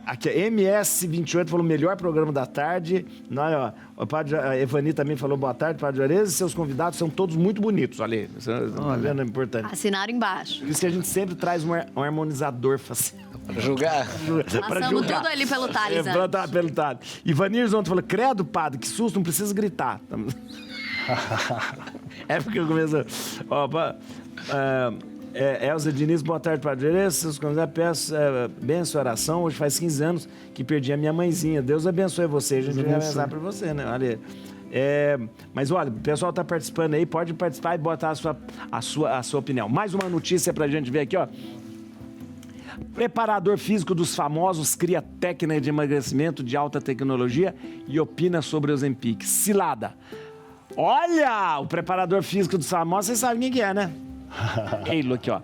Speaker 1: Aqui, MS28 falou melhor programa da tarde. Olha, ó, a Evani também falou boa tarde, Padre Juarez. E seus convidados são todos muito bonitos. Olha aí. Tá vendo? É importante.
Speaker 5: Assinaram embaixo.
Speaker 1: Por isso que a gente sempre traz um harmonizador facial.
Speaker 2: Pra julgar.
Speaker 5: Passamos tudo ali pelo Thales.
Speaker 1: Pelo Thales. Ivanir ontem falou, credo, padre, que susto, não precisa gritar. É porque eu começo... Ó, Elza Diniz, boa tarde, Padre Juarez. Seus convidados, peço bênção e oração. Hoje faz 15 anos que perdi a minha mãezinha. Deus abençoe você. A gente vai rezar pra você, né? Olha... mas olha, o pessoal tá participando aí, pode participar e botar a sua opinião. Mais uma notícia pra gente ver aqui, ó. Preparador físico dos famosos cria técnica de emagrecimento de alta tecnologia e opina sobre o Ozempic. Cilada. Olha, o preparador físico dos famosos, vocês sabem quem que é, né? Ele aqui, ó.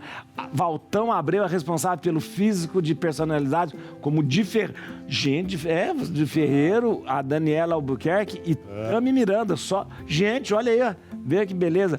Speaker 1: Valtão Abreu é responsável pelo físico de personalidade como de Ferreiro, a Daniela Albuquerque e Tami Miranda. Gente, olha aí, ó. Vê que beleza.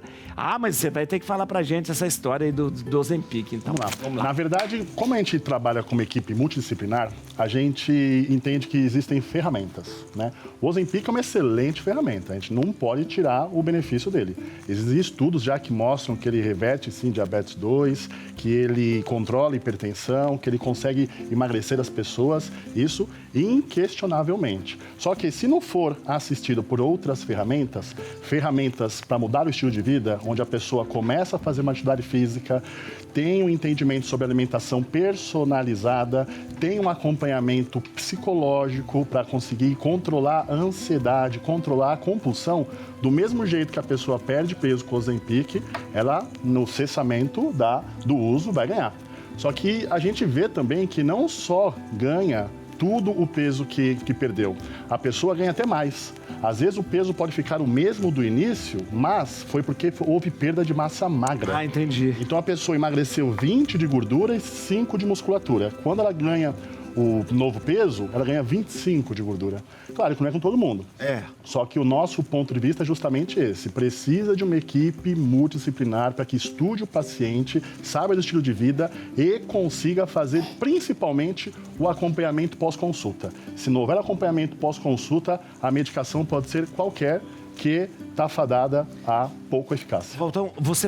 Speaker 1: Mas você vai ter que falar pra gente essa história aí do Ozempic, então.
Speaker 3: Vamos lá. Na verdade, como a gente trabalha como equipe multidisciplinar, a gente entende que existem ferramentas, né? O Ozempic é uma excelente ferramenta, a gente não pode tirar o benefício dele. Existem estudos já que mostram que ele reverte, sim, diabetes 2, que ele controla hipertensão, que ele consegue emagrecer as pessoas, isso inquestionavelmente. Só que se não for assistido por outras ferramentas para mudar o estilo de vida, onde a pessoa começa a fazer uma atividade física, tem um entendimento sobre alimentação personalizada, tem um acompanhamento psicológico para conseguir controlar a ansiedade, controlar a compulsão, do mesmo jeito que a pessoa perde peso com o Ozempic, ela, no cessamento do uso, vai ganhar. Só que a gente vê também que não só ganha tudo o peso que perdeu. A pessoa ganha até mais. Às vezes o peso pode ficar o mesmo do início, mas foi porque houve perda de massa magra.
Speaker 1: Entendi.
Speaker 3: Então a pessoa emagreceu 20 de gordura e 5 de musculatura. Quando ela ganha o novo peso, ela ganha 25 de gordura. Claro que não é com todo mundo. Só que o nosso ponto de vista é justamente esse. Precisa de uma equipe multidisciplinar para que estude o paciente, saiba do estilo de vida e consiga fazer principalmente o acompanhamento pós-consulta. Se não houver acompanhamento pós-consulta, a medicação pode ser qualquer que está fadada a pouco eficácia.
Speaker 1: Valtão, você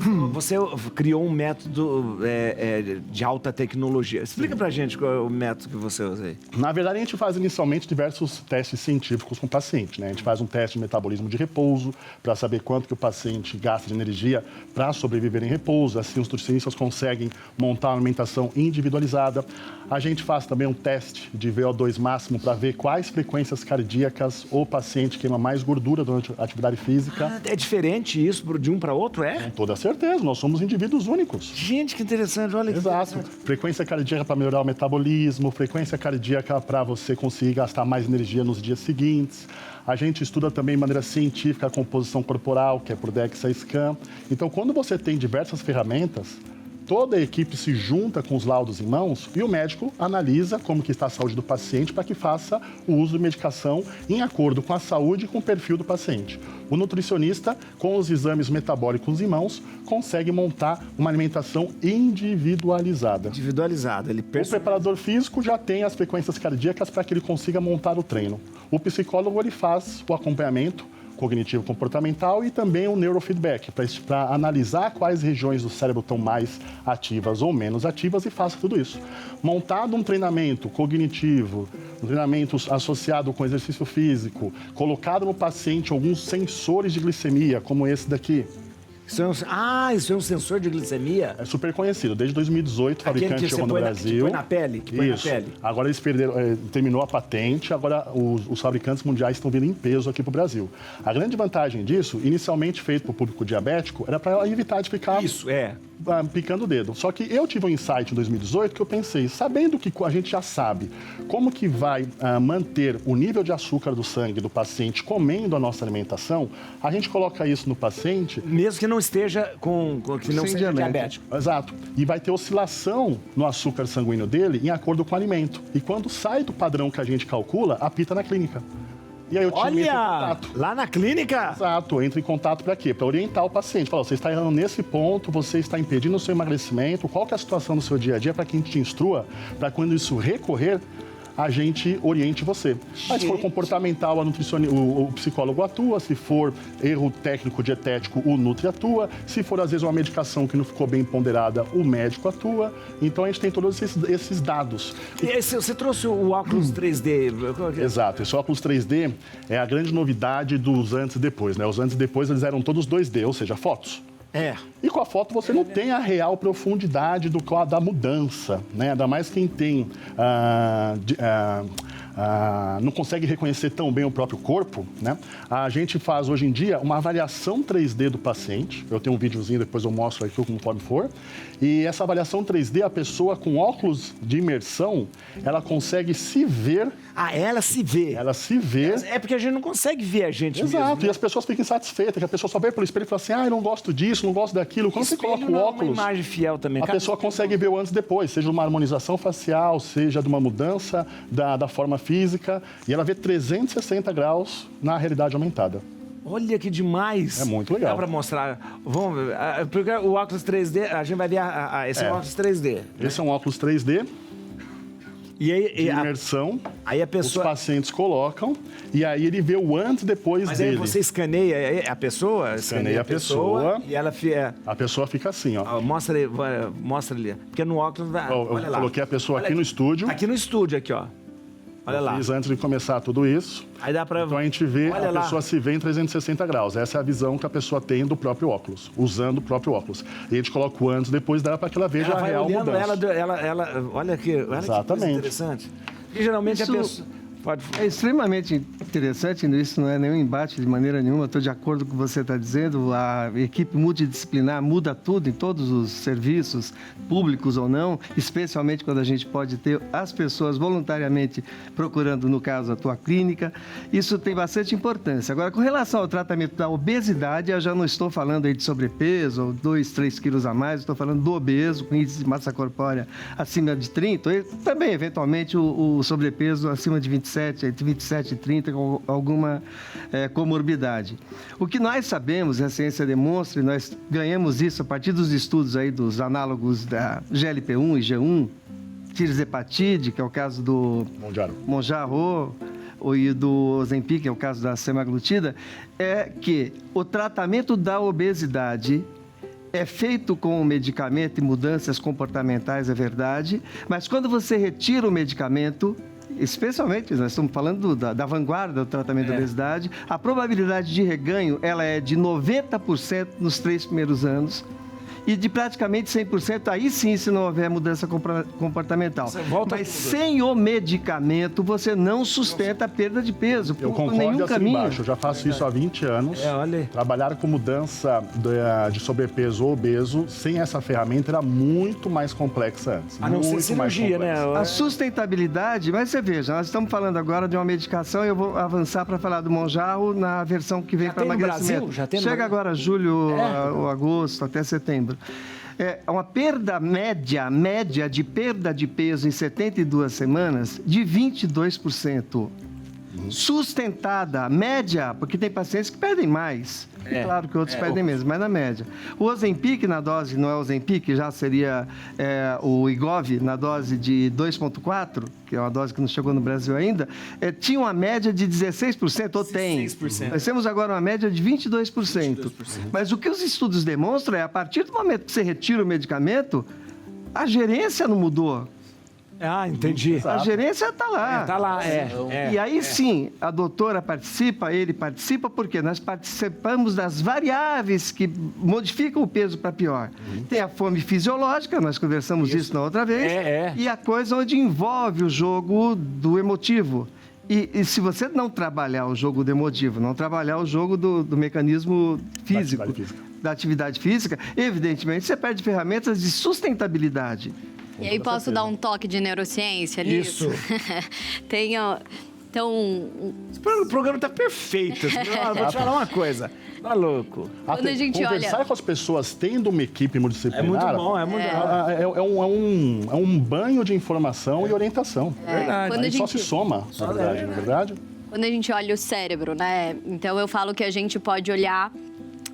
Speaker 1: criou um método de alta tecnologia. Explica pra gente qual é o método que você usa aí.
Speaker 3: Na verdade, a gente faz inicialmente diversos testes científicos com o paciente, né? A gente faz um teste de metabolismo de repouso para saber quanto que o paciente gasta de energia para sobreviver em repouso. Assim, os nutricionistas conseguem montar uma alimentação individualizada. A gente faz também um teste de VO2 máximo para ver quais frequências cardíacas o paciente queima mais gordura durante a atividade física.
Speaker 1: É diferente isso de um para outro, é?
Speaker 3: Com toda certeza, nós somos indivíduos únicos.
Speaker 1: Gente, que interessante, olha que
Speaker 3: Exato. Frequência cardíaca para melhorar o metabolismo, frequência cardíaca para você conseguir gastar mais energia nos dias seguintes. A gente estuda também de maneira científica a composição corporal, que é por DEXA scan. Então, quando você tem diversas ferramentas, toda a equipe se junta com os laudos em mãos e o médico analisa como que está a saúde do paciente para que faça o uso de medicação em acordo com a saúde e com o perfil do paciente. O nutricionista, com os exames metabólicos em mãos, consegue montar uma alimentação individualizada. O preparador físico já tem as frequências cardíacas para que ele consiga montar o treino. O psicólogo, ele faz o acompanhamento cognitivo-comportamental e também o neurofeedback, para analisar quais regiões do cérebro estão mais ativas ou menos ativas e faça tudo isso. Montado um treinamento cognitivo, um treinamento associado com exercício físico, colocado no paciente alguns sensores de glicemia, como esse daqui.
Speaker 1: Isso é um sensor de glicemia?
Speaker 3: É super conhecido. Desde 2018, o fabricante chegou no Brasil.
Speaker 1: Que põe na pele?
Speaker 3: Isso. Agora eles terminou a patente, agora os fabricantes mundiais estão vindo em peso aqui para o Brasil. A grande vantagem disso, inicialmente feito para o público diabético, era para evitar de ficar picando o dedo. Só que eu tive um insight em 2018 que eu pensei, sabendo que a gente já sabe como que vai manter o nível de açúcar do sangue do paciente comendo a nossa alimentação, a gente coloca isso no paciente...
Speaker 1: Mesmo que não esteja que não seja diabético.
Speaker 3: Exato. E vai ter oscilação no açúcar sanguíneo dele em acordo com o alimento. E quando sai do padrão que a gente calcula, apita na clínica. E aí o time entra em contato.
Speaker 1: Lá na clínica?
Speaker 3: Exato, entra em contato para quê? Para orientar o paciente. Fala, você está errando nesse ponto, você está impedindo o seu emagrecimento, qual que é a situação do seu dia a dia para que a gente te instrua, para quando isso recorrer, a gente oriente você. Mas se for comportamental, o psicólogo atua. Se for erro técnico dietético, o nutri atua. Se for, às vezes, uma medicação que não ficou bem ponderada, o médico atua. Então, a gente tem todos esses dados.
Speaker 1: E você trouxe o óculos 3D.
Speaker 3: Exato. Esse óculos 3D é a grande novidade dos antes e depois, né? Os antes e depois, eles eram todos 2D, ou seja, fotos. E com a foto você não tem a real profundidade da mudança, né? Ainda mais quem tem não consegue reconhecer tão bem o próprio corpo, né? A gente faz hoje em dia uma avaliação 3D do paciente. Eu tenho um videozinho, depois eu mostro aqui conforme for. E essa avaliação 3D, a pessoa com óculos de imersão, ela consegue se ver.
Speaker 1: Ela se vê.
Speaker 3: Ela se vê.
Speaker 1: É porque a gente não consegue ver a gente
Speaker 3: Exato,
Speaker 1: mesmo, né?
Speaker 3: E as pessoas ficam insatisfeitas, que a pessoa só vê pelo espelho e fala assim, eu não gosto disso, não gosto daquilo. Quando você coloca o óculos,
Speaker 1: uma imagem fiel também.
Speaker 3: a pessoa consegue ver o antes e depois, seja de uma harmonização facial, seja de uma mudança da forma física, e ela vê 360 graus na realidade aumentada.
Speaker 1: Olha que demais.
Speaker 3: É muito legal.
Speaker 1: Dá pra mostrar. Vamos ver. Porque o óculos 3D, a gente vai ver esse óculos 3D.
Speaker 3: Esse é um óculos 3D.
Speaker 1: E aí,
Speaker 3: de imersão,
Speaker 1: aí a pessoa...
Speaker 3: os pacientes colocam, e aí ele vê o antes e depois
Speaker 1: Mas
Speaker 3: dele.
Speaker 1: aí você escaneia a pessoa?
Speaker 3: Escaneia a pessoa.
Speaker 1: E ela fica...
Speaker 3: A pessoa fica assim, ó.
Speaker 1: Mostra ali. Porque no óculos...
Speaker 3: Eu coloquei a pessoa aqui no estúdio.
Speaker 1: Aqui no estúdio, aqui, ó. Olha lá.
Speaker 3: Fiz antes de começar tudo isso.
Speaker 1: Aí dá pra...
Speaker 3: Então a gente vê
Speaker 1: Olha
Speaker 3: a
Speaker 1: lá.
Speaker 3: pessoa se vê em 360 graus. Essa é a visão que a pessoa tem do próprio óculos, usando o próprio óculos. E a gente coloca o antes e depois dela para que ela veja
Speaker 1: Ela
Speaker 3: a
Speaker 1: vai
Speaker 3: real
Speaker 1: olhando,
Speaker 3: mudança.
Speaker 1: olha que coisa
Speaker 3: Exatamente.
Speaker 1: interessante. Porque geralmente
Speaker 4: Isso
Speaker 1: a pessoa... Pode...
Speaker 4: É extremamente interessante, isso não é nenhum embate de maneira nenhuma, estou de acordo com o que você está dizendo, a equipe multidisciplinar muda tudo em todos os serviços, públicos ou não, especialmente quando a gente pode ter as pessoas voluntariamente procurando, no caso, a tua clínica, isso tem bastante importância. Agora, com relação ao tratamento da obesidade, eu já não estou falando aí de sobrepeso, ou 2, 3 quilos a mais, estou falando do obeso, com índice de massa corpórea acima de 30, e também, eventualmente, o sobrepeso acima de 27, entre 27 e 30, com alguma comorbidade. O que nós sabemos, a ciência demonstra, e nós ganhamos isso a partir dos estudos aí dos análogos da GLP-1 e G1, tirzepatide, que é o caso do Mounjaro, e do Ozempic, que é o caso da semaglutida, é que o tratamento da obesidade é feito com o medicamento e mudanças comportamentais, é verdade, mas quando você retira o medicamento, especialmente, nós estamos falando da vanguarda do tratamento da obesidade, a probabilidade de reganho ela é de 90% nos 3 primeiros anos e de praticamente 100% aí sim, se não houver mudança comportamental. Mas sem o medicamento, você não sustenta a perda de peso
Speaker 3: Eu
Speaker 4: por
Speaker 3: concordo
Speaker 4: nenhum
Speaker 3: assim
Speaker 4: caminho.
Speaker 3: embaixo. Eu já faço isso há 20 anos.
Speaker 1: olha aí.
Speaker 3: Trabalhar com mudança de sobrepeso ou obeso sem essa ferramenta era muito mais complexa antes.
Speaker 1: A não ser
Speaker 3: muito
Speaker 1: cirurgia, né?
Speaker 4: A sustentabilidade, mas você veja, nós estamos falando agora de uma medicação e eu vou avançar para falar do Mounjaro na versão que vem para
Speaker 1: tem no
Speaker 4: emagrecimento.
Speaker 1: Brasil? Já tem no
Speaker 4: Chega
Speaker 1: Brasil?
Speaker 4: agora julho, ou agosto, até setembro. É uma perda média de perda de peso em 72 semanas de 22%. Sustentada, média, porque tem pacientes que perdem mais. Claro que outros perdem menos, mas na média. O Ozempic na dose, não é o Ozempic, já seria o Wegovy na dose de 2,4, que é uma dose que não chegou no Brasil ainda, tinha uma média de 16%, ou tem.
Speaker 1: 16%.
Speaker 4: Nós temos agora uma média de 22%. Mas o que os estudos demonstram é, a partir do momento que você retira o medicamento, a gerência não mudou.
Speaker 1: Entendi.
Speaker 4: A gerência está lá.
Speaker 1: Tá lá,
Speaker 4: E aí sim, a doutora participa, ele participa, porque nós participamos das variáveis que modificam o peso para pior. Tem a fome fisiológica, nós conversamos isso na outra vez, e a coisa onde envolve o jogo do emotivo. E se você não trabalhar o jogo do emotivo, não trabalhar o jogo do mecanismo físico, da atividade física, evidentemente você perde ferramentas de sustentabilidade.
Speaker 5: E aí posso dar um toque de neurociência nisso? Então...
Speaker 1: O programa tá perfeito. Vou te falar uma coisa. Tá louco.
Speaker 5: Quando a gente
Speaker 3: conversar
Speaker 5: olha...
Speaker 3: com as pessoas tendo uma equipe multidisciplinar...
Speaker 1: É muito bom, é muito
Speaker 3: é um banho de informação e orientação.
Speaker 1: Verdade.
Speaker 5: Quando
Speaker 3: A gente só se soma, na verdade, não é verdade?
Speaker 5: Quando a gente olha o cérebro, né? Então eu falo que a gente pode olhar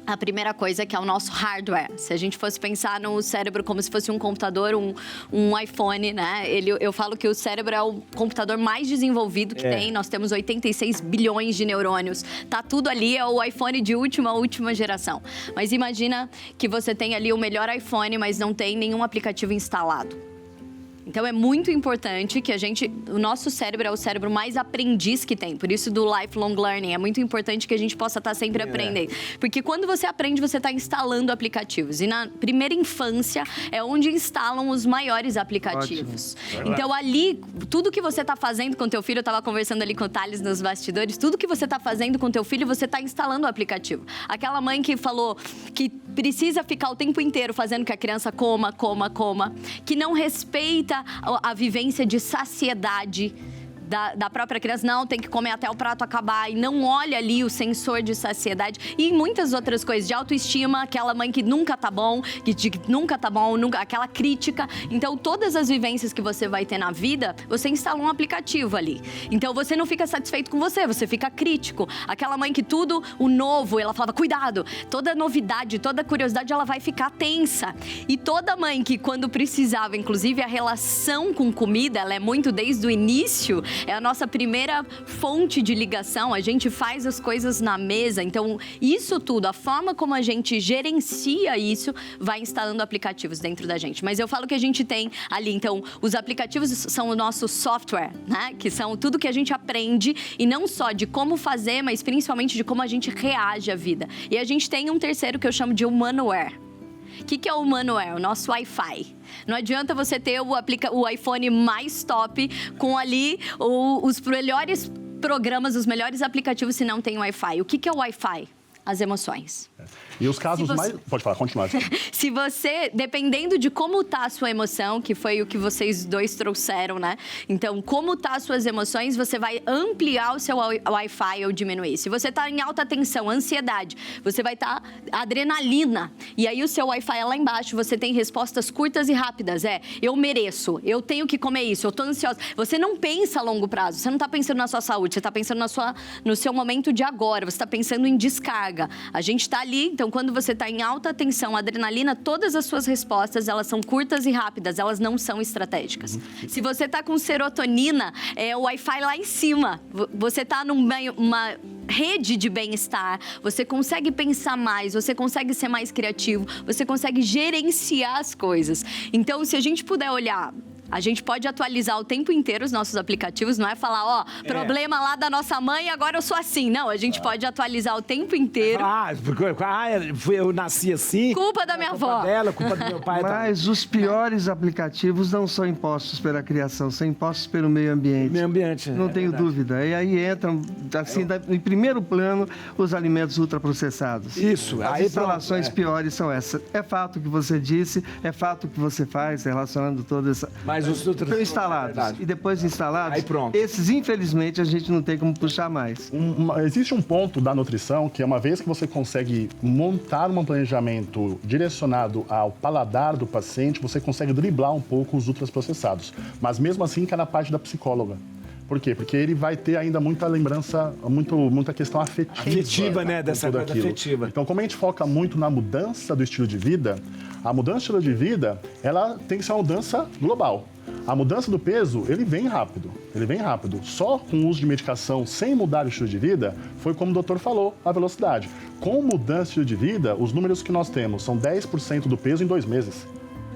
Speaker 5: a primeira coisa, que é o nosso hardware. Se a gente fosse pensar no cérebro como se fosse um computador, um iPhone, né? Eu falo que o cérebro é o computador mais desenvolvido que tem. Nós temos 86 bilhões de neurônios. Tá tudo ali, é o iPhone de última geração. Mas imagina que você tem ali o melhor iPhone, mas não tem nenhum aplicativo instalado. Então, é muito importante que o nosso cérebro é o cérebro mais aprendiz que tem. Por isso, do lifelong learning, é muito importante que a gente possa estar sempre aprendendo. Porque quando você aprende, você está instalando aplicativos. E na primeira infância, é onde instalam os maiores aplicativos. Então, ali, tudo que você está fazendo com teu filho, eu estava conversando ali com o Thales nos bastidores, tudo que você está fazendo com teu filho, você está instalando o aplicativo. Aquela mãe que falou que precisa ficar o tempo inteiro fazendo que a criança coma, que não respeita a vivência de saciedade da própria criança, não, tem que comer até o prato acabar, e não olha ali o sensor de saciedade, e muitas outras coisas, de autoestima, aquela mãe que nunca tá bom, aquela crítica. Então, todas as vivências que você vai ter na vida, você instala um aplicativo ali. Então, você não fica satisfeito com você fica crítico. Aquela mãe que tudo, o novo, ela falava, cuidado, toda novidade, toda curiosidade, ela vai ficar tensa. E toda mãe que, quando precisava, inclusive a relação com comida, ela é muito desde o início, é a nossa primeira fonte de ligação, a gente faz as coisas na mesa. Então, isso tudo, a forma como a gente gerencia isso, vai instalando aplicativos dentro da gente. Mas eu falo que a gente tem ali, então, os aplicativos são o nosso software, né? Que são tudo que a gente aprende, e não só de como fazer, mas principalmente de como a gente reage à vida. E a gente tem um terceiro que eu chamo de humanware. O que é o humanware? O nosso Wi-Fi. Não adianta você ter o iPhone mais top com ali os melhores programas, os melhores aplicativos, se não tem Wi-Fi. O que é o Wi-Fi? As emoções.
Speaker 3: E os casos mais... Pode falar, continua.
Speaker 5: Se você, dependendo de como tá a sua emoção, que foi o que vocês dois trouxeram, né? Então, como tá as suas emoções, você vai ampliar o seu Wi-Fi ou diminuir. Se você tá em alta tensão, ansiedade, você vai estar adrenalina. E aí o seu Wi-Fi é lá embaixo, você tem respostas curtas e rápidas. Eu mereço, eu tenho que comer isso, eu tô ansiosa. Você não pensa a longo prazo, você não tá pensando na sua saúde, você tá pensando no seu momento de agora, você tá pensando em descarga. A gente tá ali, então, quando você está em alta tensão, adrenalina, todas as suas respostas, elas são curtas e rápidas, elas não são estratégicas. Se você está com serotonina, é o Wi-Fi lá em cima. Você está numa rede de bem-estar, você consegue pensar mais, você consegue ser mais criativo, você consegue gerenciar as coisas. Então, se a gente puder olhar... A gente pode atualizar o tempo inteiro os nossos aplicativos, não é falar, problema lá da nossa mãe, agora eu sou assim. Não, a gente pode atualizar o tempo inteiro.
Speaker 1: Eu nasci assim.
Speaker 5: Culpa da minha avó.
Speaker 1: Culpa dela, culpa do meu pai.
Speaker 4: Mas os piores aplicativos não são impostos pela criação, são impostos pelo meio ambiente.
Speaker 1: Meio ambiente.
Speaker 4: Não tenho dúvida. E aí entram, assim, em primeiro plano, os alimentos ultraprocessados.
Speaker 1: Isso.
Speaker 4: As instalações piores são essas. É fato que você disse, é fato que você faz, relacionando toda essa...
Speaker 1: Mas os outros
Speaker 4: estão instalados. E depois instalados,
Speaker 1: aí pronto.
Speaker 4: Esses, infelizmente, a gente não tem como puxar mais.
Speaker 3: Existe um ponto da nutrição que é uma vez que você consegue montar um planejamento direcionado ao paladar do paciente, você consegue driblar um pouco os ultraprocessados. Mas mesmo assim, que é na parte da psicóloga. Por quê? Porque ele vai ter ainda muita lembrança, muita questão afetiva,
Speaker 1: né? Dessa coisa afetiva.
Speaker 3: Então, como a gente foca muito na mudança do estilo de vida, a mudança do estilo de vida, ela tem que ser uma mudança global. A mudança do peso, ele vem rápido. Só com o uso de medicação, sem mudar o estilo de vida, foi como o doutor falou, a velocidade. Com mudança do estilo de vida, os números que nós temos são 10% do peso em 2 meses.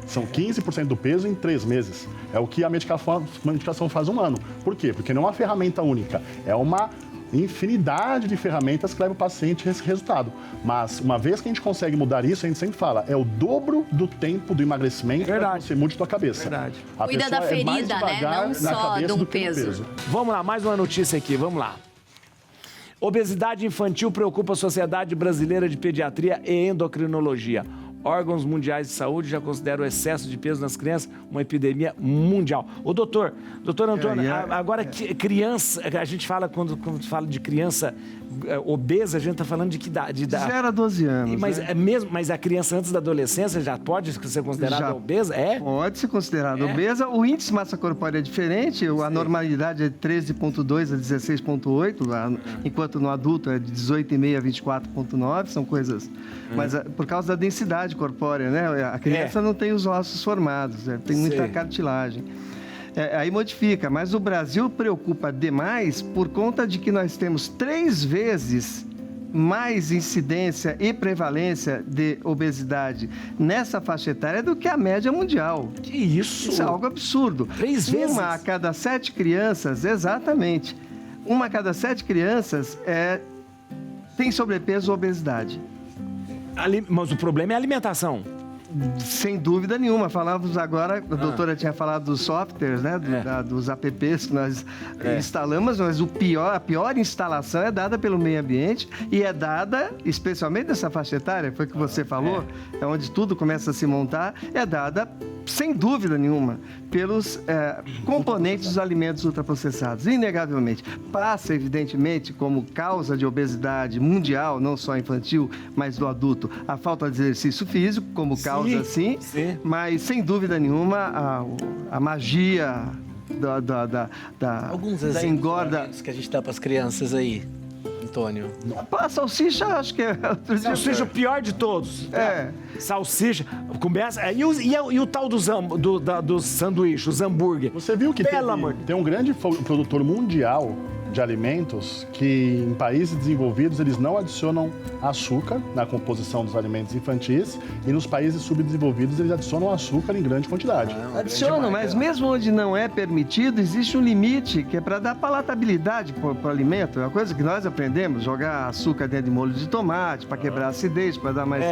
Speaker 3: São 15% do peso em 3 meses. É o que a medicação faz um ano. Por quê? Porque não é uma ferramenta única. É uma infinidade de ferramentas que levam o paciente a esse resultado. Mas, uma vez que a gente consegue mudar isso, a gente sempre fala, é o dobro do tempo do emagrecimento para que você mude sua cabeça.
Speaker 1: Verdade.
Speaker 5: Cuida da ferida, né? Não só do peso.
Speaker 1: Vamos lá, mais uma notícia aqui, vamos lá. Obesidade infantil preocupa a Sociedade Brasileira de Pediatria e Endocrinologia. órgãos mundiais de saúde já consideram o excesso de peso nas crianças uma epidemia mundial. Ô, doutor Antônio, agora criança, a gente fala, quando fala de criança obesa, a gente está falando de que idade?
Speaker 4: De 0 a 12 anos.
Speaker 1: Mas a criança antes da adolescência já pode ser considerada obesa?
Speaker 4: Pode ser considerada obesa. O índice de massa corpórea é diferente, a normalidade é de 13,2 a 16,8, enquanto no adulto é de 18,5 a 24,9, são coisas... Mas por causa da densidade corpórea, né? A criança não tem os ossos formados, tem muita cartilagem. Aí modifica, mas o Brasil preocupa demais por conta de que nós temos 3 vezes mais incidência e prevalência de obesidade nessa faixa etária do que a média mundial.
Speaker 1: Que isso?
Speaker 4: Isso é algo absurdo.
Speaker 1: 3 vezes?
Speaker 4: Uma a cada 7 crianças, exatamente. Uma a cada 7 crianças tem sobrepeso ou obesidade.
Speaker 1: Mas o problema é a alimentação.
Speaker 4: Sem dúvida nenhuma. Falávamos agora, a doutora tinha falado dos softwares, né? Dos apps que nós instalamos, mas a pior instalação é dada pelo meio ambiente e é dada, especialmente nessa faixa etária, foi o que você falou, é onde tudo começa a se montar, é dada, sem dúvida nenhuma, pelos componentes dos alimentos ultraprocessados. Inegavelmente. Passa, evidentemente, como causa de obesidade mundial, não só infantil, mas do adulto, a falta de exercício físico, como causa sim, mas sem dúvida nenhuma a magia
Speaker 2: Alguns
Speaker 4: da engorda
Speaker 2: que a gente dá para as crianças aí, Antônio.
Speaker 4: A salsicha, acho que é...
Speaker 1: Salsicha o pior de todos. Salsicha. Começa... E o tal dos sanduíches, os hambúrguer?
Speaker 3: Você viu que tem um grande produtor mundial de alimentos que em países desenvolvidos eles não adicionam açúcar na composição dos alimentos infantis e nos países subdesenvolvidos eles adicionam açúcar em grande quantidade.
Speaker 4: Adicionam, mas mesmo onde não é permitido, existe um limite que é para dar palatabilidade para o alimento. É uma coisa que nós aprendemos, jogar açúcar dentro de molho de tomate para quebrar a acidez, para dar mais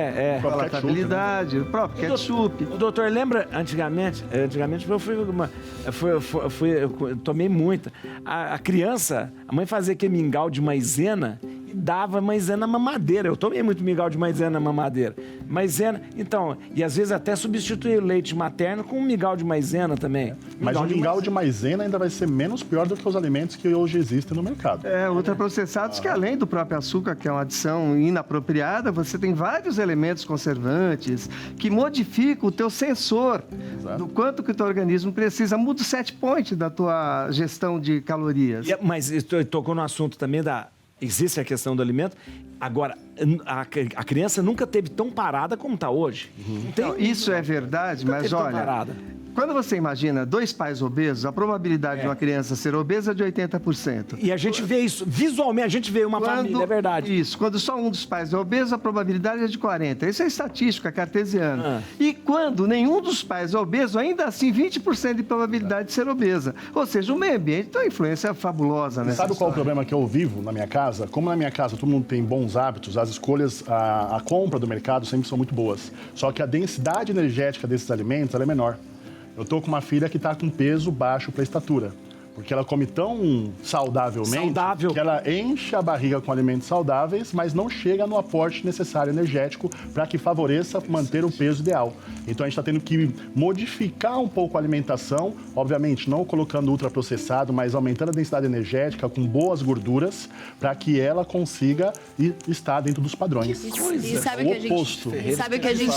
Speaker 4: palatabilidade, o próprio ketchup.
Speaker 1: O doutor, lembra antigamente eu tomei muita. A criança, a mãe fazia aquele mingau de maisena e dava maisena mamadeira. Eu tomei muito mingau de maisena mamadeira. Maisena, então, e às vezes até substituir o leite materno com um mingau de maisena também.
Speaker 3: Mas o mingau de maisena ainda vai ser menos pior do que os alimentos que hoje existem no mercado.
Speaker 4: Ultraprocessados que além do próprio açúcar, que é uma adição inapropriada, você tem vários elementos conservantes que modificam o teu sensor do quanto que o teu organismo precisa. Muda o set point da tua gestão de calorias.
Speaker 1: Mas tocou no assunto também existe a questão do alimento. Agora, a criança nunca teve tão parada como está hoje.
Speaker 4: Então, isso é verdade, mas olha... Quando você imagina 2 pais obesos, a probabilidade de uma criança ser obesa é de 80%.
Speaker 1: E a gente vê isso, visualmente, a gente vê uma família, é verdade.
Speaker 4: Isso, quando só um dos pais é obeso, a probabilidade é de 40%. Isso é estatística cartesiana. E quando nenhum dos pais é obeso, ainda assim 20% de probabilidade de ser obesa. Ou seja, o meio ambiente tem uma influência fabulosa nessa
Speaker 3: Sabe qual é o problema que eu vivo na minha casa? Como na minha casa todo mundo tem bons hábitos, as escolhas, a compra do mercado sempre são muito boas. Só que a densidade energética desses alimentos ela é menor. Eu tô com uma filha que está com peso baixo para a estatura. Porque ela come tão saudavelmente que ela enche a barriga com alimentos saudáveis, mas não chega no aporte necessário energético para que favoreça manter o peso ideal. Então a gente está tendo que modificar um pouco a alimentação, obviamente não colocando ultraprocessado, mas aumentando a densidade energética com boas gorduras para que ela consiga estar dentro dos padrões.
Speaker 5: E sabe o que a gente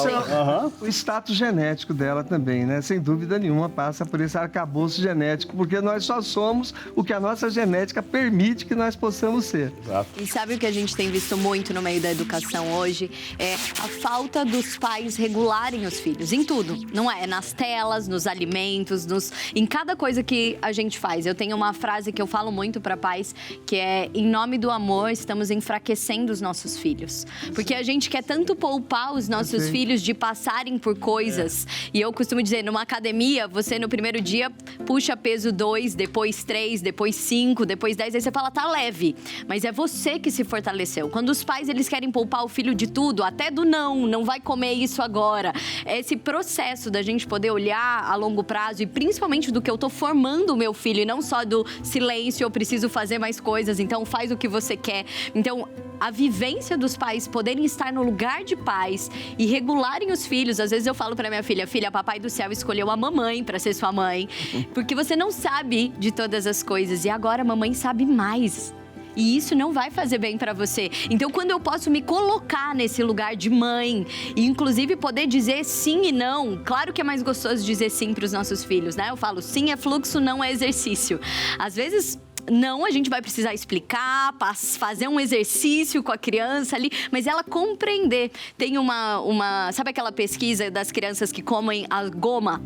Speaker 4: O status genético dela também, né? Sem dúvida nenhuma passa por esse arcabouço genético, porque nós só somos o que a nossa genética permite que nós possamos ser.
Speaker 5: Exato. E sabe o que a gente tem visto muito no meio da educação hoje? É a falta dos pais regularem os filhos, em tudo. Não é? Nas telas, nos alimentos, em cada coisa que a gente faz. Eu tenho uma frase que eu falo muito para pais, que é: em nome do amor, estamos enfraquecendo os nossos filhos. Porque a gente quer tanto poupar os nossos filhos de passarem por coisas. E eu costumo dizer, numa academia, você no primeiro dia puxa peso 2, depois 3, depois 5, depois 10, aí você fala, tá leve. Mas é você que se fortaleceu. Quando os pais, eles querem poupar o filho de tudo, até do não vai comer isso agora. Esse processo da gente poder olhar a longo prazo e principalmente do que eu tô formando o meu filho, e não só do silêncio, eu preciso fazer mais coisas, então faz o que você quer. Então, a vivência dos pais, poderem estar no lugar de pais e regularem os filhos. Às vezes eu falo pra minha filha, papai do céu escolheu a mamãe pra ser sua mãe, porque você não sabe de todas as coisas e agora a mamãe sabe mais. E isso não vai fazer bem pra você. Então, quando eu posso me colocar nesse lugar de mãe e, inclusive, poder dizer sim e não, claro que é mais gostoso dizer sim pros nossos filhos, né? Eu falo, sim é fluxo, não é exercício. Às vezes, não, a gente vai precisar explicar, fazer um exercício com a criança ali, mas ela compreender. Tem sabe aquela pesquisa das crianças que comem a goma?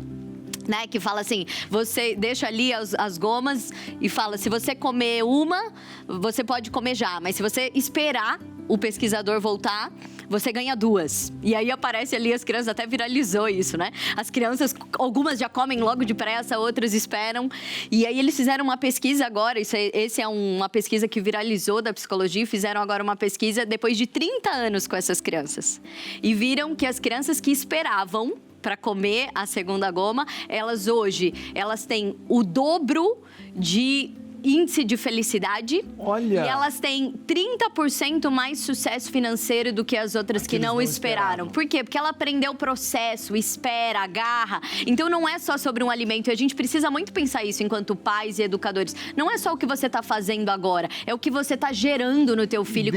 Speaker 5: Né, que fala assim, você deixa ali as gomas e fala, se você comer uma, você pode comer já, mas se você esperar o pesquisador voltar, você ganha 2. E aí aparece ali as crianças, até viralizou isso, né? As crianças, algumas já comem logo depressa, outras esperam. E aí eles fizeram uma pesquisa agora, esse é uma pesquisa que viralizou da psicologia, fizeram agora uma pesquisa depois de 30 anos com essas crianças. E viram que as crianças que esperavam para comer a segunda goma, elas têm o dobro de índice de felicidade.
Speaker 1: Olha!
Speaker 5: E elas têm 30% mais sucesso financeiro do que as outras que não esperaram. Por quê? Porque ela aprendeu o processo, espera, agarra. Então, não é só sobre um alimento. E a gente precisa muito pensar isso enquanto pais e educadores. Não é só o que você está fazendo agora, é o que você está gerando no teu filho.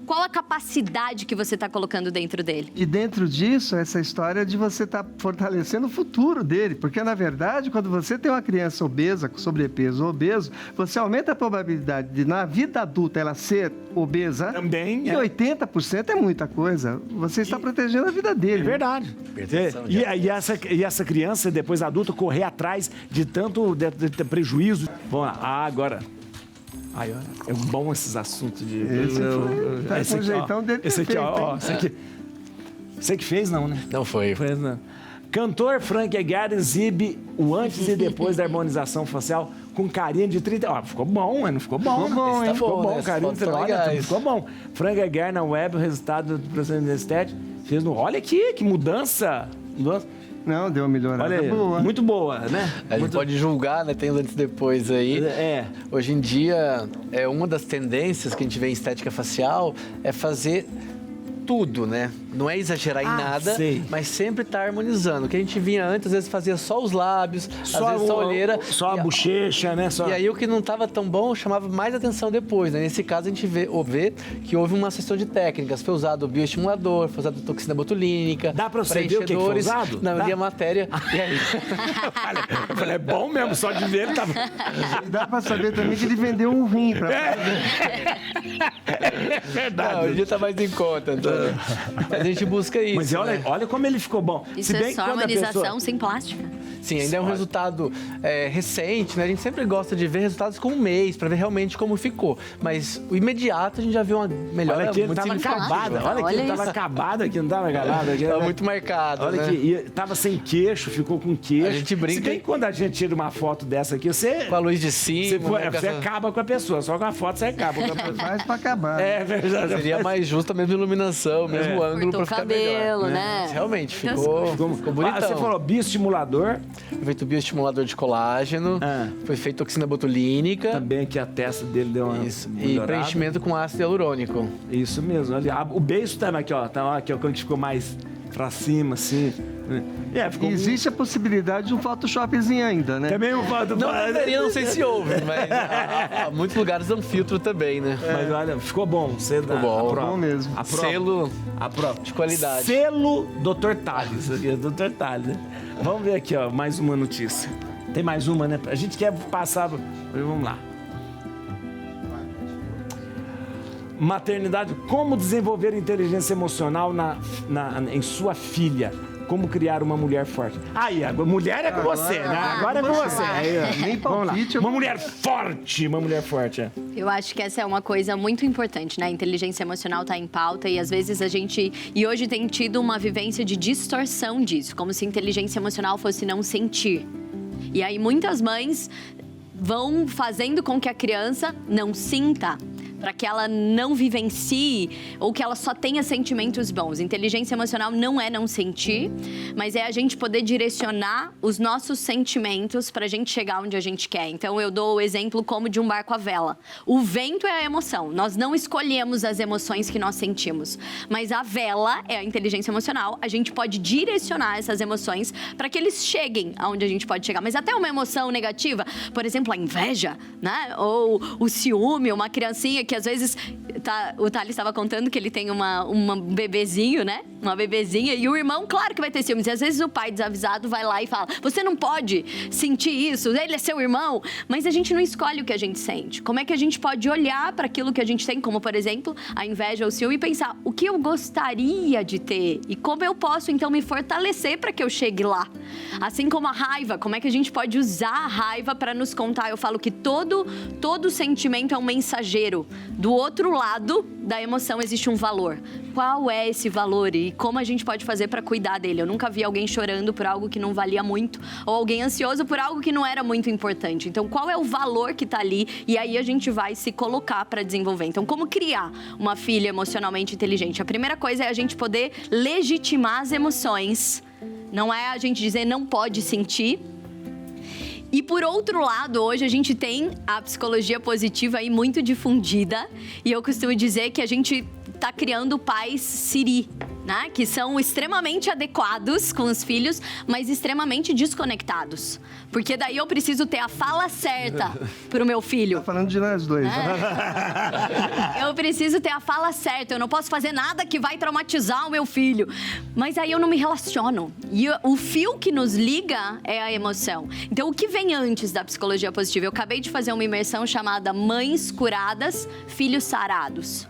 Speaker 5: Qual a capacidade que você está colocando dentro dele?
Speaker 4: E dentro disso, essa história de você estar fortalecendo o futuro dele. Porque, na verdade, quando você tem uma criança obesa, com sobrepeso ou obeso, você aumenta a probabilidade de, na vida adulta, ela ser obesa.
Speaker 1: Também.
Speaker 4: E 80% é muita coisa. Você está protegendo a vida dele.
Speaker 1: É verdade. E essa criança, depois adulta, correr atrás de tanto de prejuízo. Vamos lá. Agora. Ai, é bom esses assuntos de...
Speaker 4: Esse aqui, jeitão dele
Speaker 1: esse aqui, ó. Esse aqui. Você que fez, não, né?
Speaker 2: Não foi.
Speaker 1: Fez, não. Cantor Frank Aguiar exibe o antes e depois da harmonização facial com carinha de 30... Ó, ficou bom, mas não ficou bom. Ficou bom, hein? Ficou bom, carinha de 30... Olha, ficou bom. Frank Aguiar na web, o resultado do procedimento estético. Fez no... Olha aqui, que mudança.
Speaker 4: Não, deu uma melhorada.
Speaker 1: Olha,
Speaker 4: boa.
Speaker 1: Muito boa, né?
Speaker 2: A gente pode julgar, né? Tem antes e depois aí. Hoje em dia, uma das tendências que a gente vê em estética facial é fazer tudo, né? Não é exagerar em nada, mas sempre tá harmonizando. O que a gente vinha antes, às vezes fazia só os lábios, às vezes só a olheira.
Speaker 1: Só a bochecha, né?
Speaker 2: E aí o que não tava tão bom chamava mais atenção depois, né? Nesse caso a gente vê que houve uma sessão de técnicas. Foi usado o bioestimulador, foi usado a toxina botulínica.
Speaker 1: Dá pra você ver o que foi usado?
Speaker 2: Não, eu li a matéria. E aí?
Speaker 1: Eu falei, é bom mesmo, só de ver ele tava...
Speaker 4: E dá pra saber também que ele vendeu um rim pra...
Speaker 1: É verdade.
Speaker 2: Não, hoje em dia tá mais em conta, então. Mas a gente busca isso.
Speaker 1: Mas olha como ele ficou bom.
Speaker 5: Isso é só harmonização sem plástica.
Speaker 2: Sim, ainda é um resultado recente, né? A gente sempre gosta de ver resultados com um mês, pra ver realmente como ficou. Mas o imediato a gente já viu uma melhora.
Speaker 1: Olha aqui, ele tava acabado. Olha aqui, ele tava acabado aqui, não tava galado aqui.
Speaker 2: Tava muito marcado,
Speaker 1: olha
Speaker 2: né?
Speaker 1: aqui, e tava sem queixo, ficou com queixo.
Speaker 2: A gente brinca.
Speaker 1: Se bem que quando a gente tira uma foto dessa aqui, você...
Speaker 2: Com a luz de cima.
Speaker 1: Você acaba com a pessoa, só com a foto você acaba com a pessoa.
Speaker 4: Faz pra acabar.
Speaker 1: É verdade.
Speaker 2: Seria mais justo a mesma iluminação, mesmo ângulo pra ficar
Speaker 5: cabelo,
Speaker 2: melhor.
Speaker 5: né?
Speaker 2: Mas realmente, ficou bonitão.
Speaker 1: Você falou bioestimulador.
Speaker 2: Foi feito bioestimulador de colágeno, foi feito toxina botulínica.
Speaker 1: Também aqui a testa dele deu uma melhorada.
Speaker 2: E preenchimento com ácido hialurônico.
Speaker 1: Isso mesmo. O beiço também aqui, ó. Tá aqui, ó, quando ficou mais pra cima, assim.
Speaker 4: Ficou... Existe a possibilidade de um Photoshopzinho ainda, né?
Speaker 1: Também um Photoshop.
Speaker 2: Não sei se houve, mas muitos lugares dão filtro também, né?
Speaker 1: Mas olha, ficou bom.
Speaker 2: Ficou bom.
Speaker 4: Bom mesmo.
Speaker 2: Selo de qualidade.
Speaker 1: Selo Dr. Tales. Aqui, Dr. Tales, né? Vamos ver aqui, ó, mais uma notícia. Tem mais uma, né? A gente quer passar... Vamos lá. Maternidade. Como desenvolver inteligência emocional em sua filha? Como criar uma mulher forte? Aí, a mulher é com você, né? Agora é com você.
Speaker 4: Nem palpite.
Speaker 1: Uma mulher forte. Uma mulher forte,
Speaker 5: Eu acho que essa é uma coisa muito importante, né? A inteligência emocional tá em pauta e às vezes a gente... E hoje tem tido uma vivência de distorção disso, como se inteligência emocional fosse não sentir. E aí muitas mães vão fazendo com que a criança não sinta. para que ela não vivencie ou que ela só tenha sentimentos bons. Inteligência emocional não é não sentir, mas é a gente poder direcionar os nossos sentimentos para a gente chegar onde a gente quer. Então, eu dou o exemplo como de um barco à vela. O vento é a emoção. Nós não escolhemos as emoções que nós sentimos, mas a vela é a inteligência emocional. A gente pode direcionar essas emoções para que eles cheguem aonde a gente pode chegar. Mas até uma emoção negativa, por exemplo, a inveja, né? Ou o ciúme, uma criancinha que às vezes... o Thales estava contando que ele tem uma bebezinho, né? Uma bebezinha. E o irmão, claro que vai ter ciúmes. E às vezes o pai desavisado vai lá e fala, você não pode sentir isso, ele é seu irmão. Mas a gente não escolhe o que a gente sente. Como é que a gente pode olhar para aquilo que a gente tem, como por exemplo, a inveja ou o ciúme, e pensar o que eu gostaria de ter e como eu posso então me fortalecer para que eu chegue lá. Assim como a raiva, como é que a gente pode usar a raiva para nos contar? Eu falo que todo sentimento é um mensageiro. Do outro lado da emoção existe um valor. Qual é esse valor e como a gente pode fazer para cuidar dele? Eu nunca vi alguém chorando por algo que não valia muito ou alguém ansioso por algo que não era muito importante. Então, qual é o valor que está ali? E aí a gente vai se colocar para desenvolver. Então, como criar uma filha emocionalmente inteligente? A primeira coisa é a gente poder legitimar as emoções. Não é a gente dizer não pode sentir. E por outro lado, hoje a gente tem a psicologia positiva aí muito difundida. E eu costumo dizer que a gente está criando pais Siri, né? Que são extremamente adequados com os filhos, mas extremamente desconectados. Porque daí eu preciso ter a fala certa pro meu filho.
Speaker 4: Tá falando de nós dois.
Speaker 5: Eu preciso ter a fala certa. Eu não posso fazer nada que vai traumatizar o meu filho. Mas aí eu não me relaciono. E o fio que nos liga é a emoção. Então, o que vem antes da psicologia positiva? Eu acabei de fazer uma imersão chamada Mães Curadas, Filhos Sarados.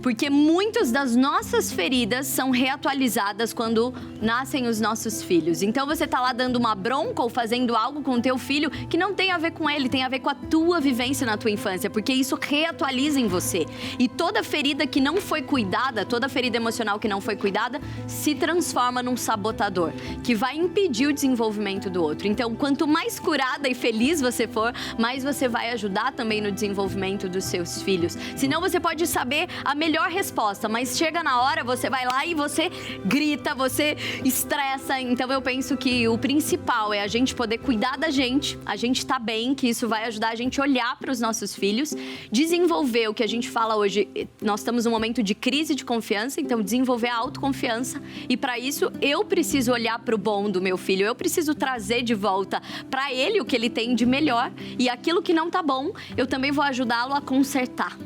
Speaker 5: Porque muitas das nossas feridas são reatualizadas quando nascem os nossos filhos. Então, você tá lá dando uma bronca ou fazendo algo com o teu filho que não tem a ver com ele, tem a ver com a tua vivência na tua infância, porque isso reatualiza em você. E toda ferida que não foi cuidada, toda ferida emocional que não foi cuidada, se transforma num sabotador, que vai impedir o desenvolvimento do outro. Então, quanto mais curada e feliz você for, mais você vai ajudar também no desenvolvimento dos seus filhos. Senão, você pode saber a melhor resposta, mas chega na hora, você vai lá e você grita, você estressa. Então eu penso que o principal é a gente poder cuidar da gente, a gente tá bem, que isso vai ajudar a gente a olhar para os nossos filhos, desenvolver o que a gente fala hoje. Nós estamos num momento de crise de confiança, então desenvolver a autoconfiança, e para isso eu preciso olhar para o bom do meu filho, eu preciso trazer de volta para ele o que ele tem de melhor, e aquilo que não tá bom, eu também vou ajudá-lo a consertar.